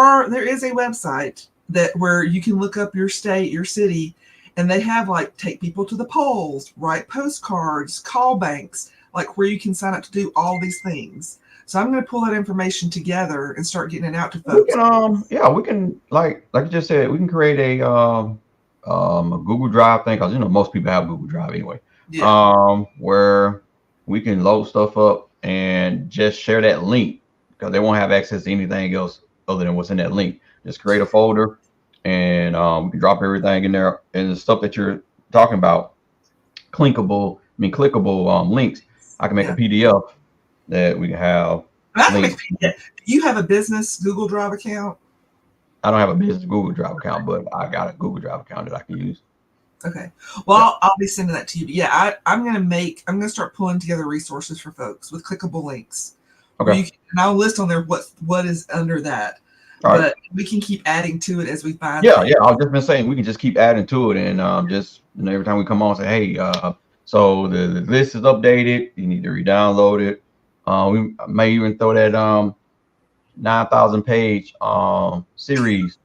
is a website that where you can look up your state, your city, and they have like take people to the polls, write postcards, call banks, like where you can sign up to do all these things. So I'm going to pull that information together and start getting it out to We folks. can, yeah, we can like you just said, we can create a Google Drive thing, because most people have Google Drive anyway. Yeah. Where we can load stuff up and just share that link, because they won't have access to anything else other than what's in that link. Just create a folder and we can drop everything in there, and the stuff that you're talking about, clickable links. I can make a PDF that we can have. Do you have a business Google Drive account? I don't have a business Google Drive account, but I got a Google Drive account that I can use. Okay. Well, I'll be sending that to you. But yeah, I'm going to start pulling together resources for folks with clickable links. Okay. And I'll list on there what is under that. All right. But we can keep adding to it as we find. Yeah. I've just been saying we can just keep adding to it, and just every time we come on, say, hey, so the list is updated. You need to re-download it. We may even throw that 9,000 page series.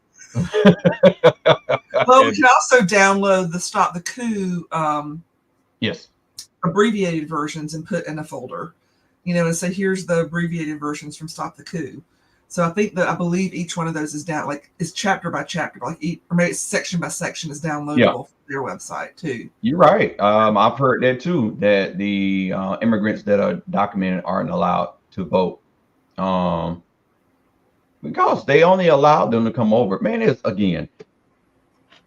Well, we can also download the Stop the Coup yes, abbreviated versions and put in a folder, and say here's the abbreviated versions from Stop the Coup. So I believe each one of those is down, like is chapter by chapter, like or maybe it's section by section is downloadable from their website too. You're right. I've heard that too, that the immigrants that are documented aren't allowed to vote. Because they only allowed them to come over. Man,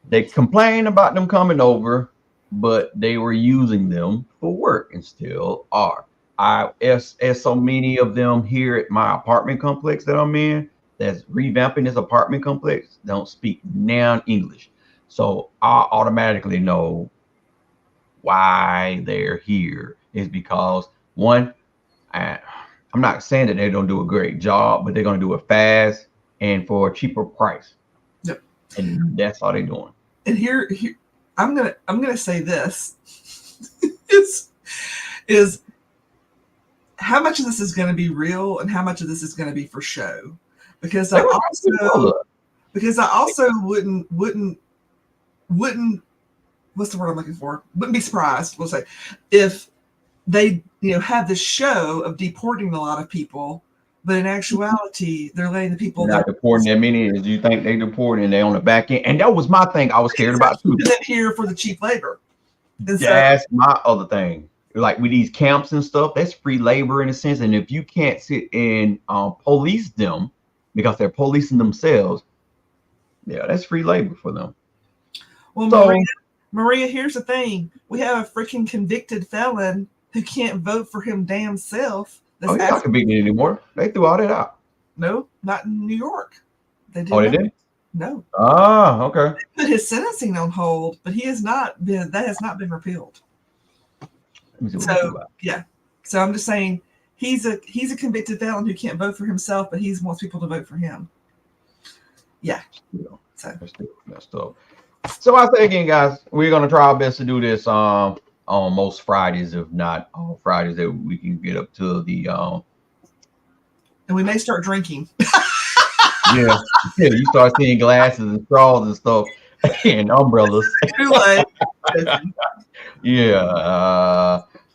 they complain about them coming over, but they were using them for work and still are. As so many of them here at my apartment complex that I'm in, that's revamping this apartment complex, don't speak non-English. So I automatically know why they're here is because, one, I'm not saying that they don't do a great job, but they're going to do it fast and for a cheaper price. Yep. And that's all they're doing. And here I'm gonna say this is how much of this is going to be real and how much of this is going to be for show, because I also wouldn't what's the word I'm looking for? Wouldn't be surprised, we'll say, if they have this show of deporting a lot of people, but in actuality they're letting the people not deporting that many as you think they deporting, and they on the back end. And that was my thing I was scared about too. They're here for the cheap labor. And that's my other thing. Like with these camps and stuff, that's free labor in a sense. And if you can't sit and police them because they're policing themselves, that's free labor for them. Well, Maria, here's the thing: we have a freaking convicted felon who can't vote for him damn self. He's not convicted anymore. They threw all that out. No, not in New York. They did. They did? No. Ah, okay. They put his sentencing on hold, but that has not been repealed. So so I'm just saying he's a convicted felon who can't vote for himself, but he wants people to vote for him. Yeah. So that's messed up. So I say again, guys, we're gonna try our best to do this on most Fridays, if not all Fridays, that we can get up to the and we may start drinking. yeah, you start seeing glasses and straws and stuff and umbrellas.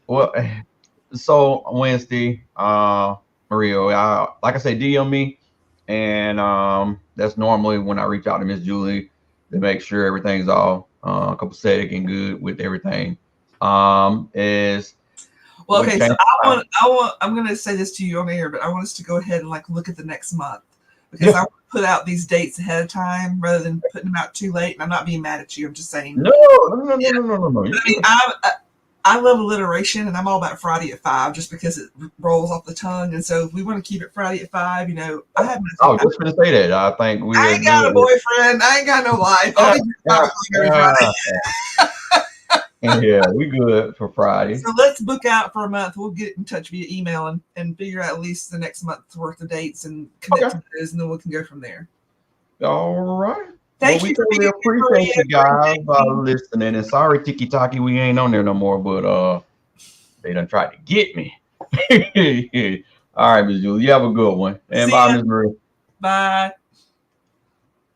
Well, so Wednesday, Maria, like I said, DM me, and that's normally when I reach out to Miss Julie to make sure everything's all copacetic and good with everything. I'm going to say this to you on air, but I want us to go ahead and look at the next month, because I want to put out these dates ahead of time rather than putting them out too late. And I'm not being mad at you. I'm just saying. No. I mean, I love alliteration, and I'm all about Friday at 5 just because it rolls off the tongue. And so if we want to keep it Friday at 5, I have. I was just going to say that. I think I ain't got a boyfriend. I ain't got no life. Yeah, we good for Friday. So let's book out for a month. We'll get in touch via email and figure out at least the next month's worth of dates and connect to those, and then we can go from there. All right. Thank you. We appreciate you guys listening. And sorry, Tiki Taki, we ain't on there no more, but they done tried to get me. All right, Ms. Julie, you have a good one. And bye, Ms. Marie. Bye.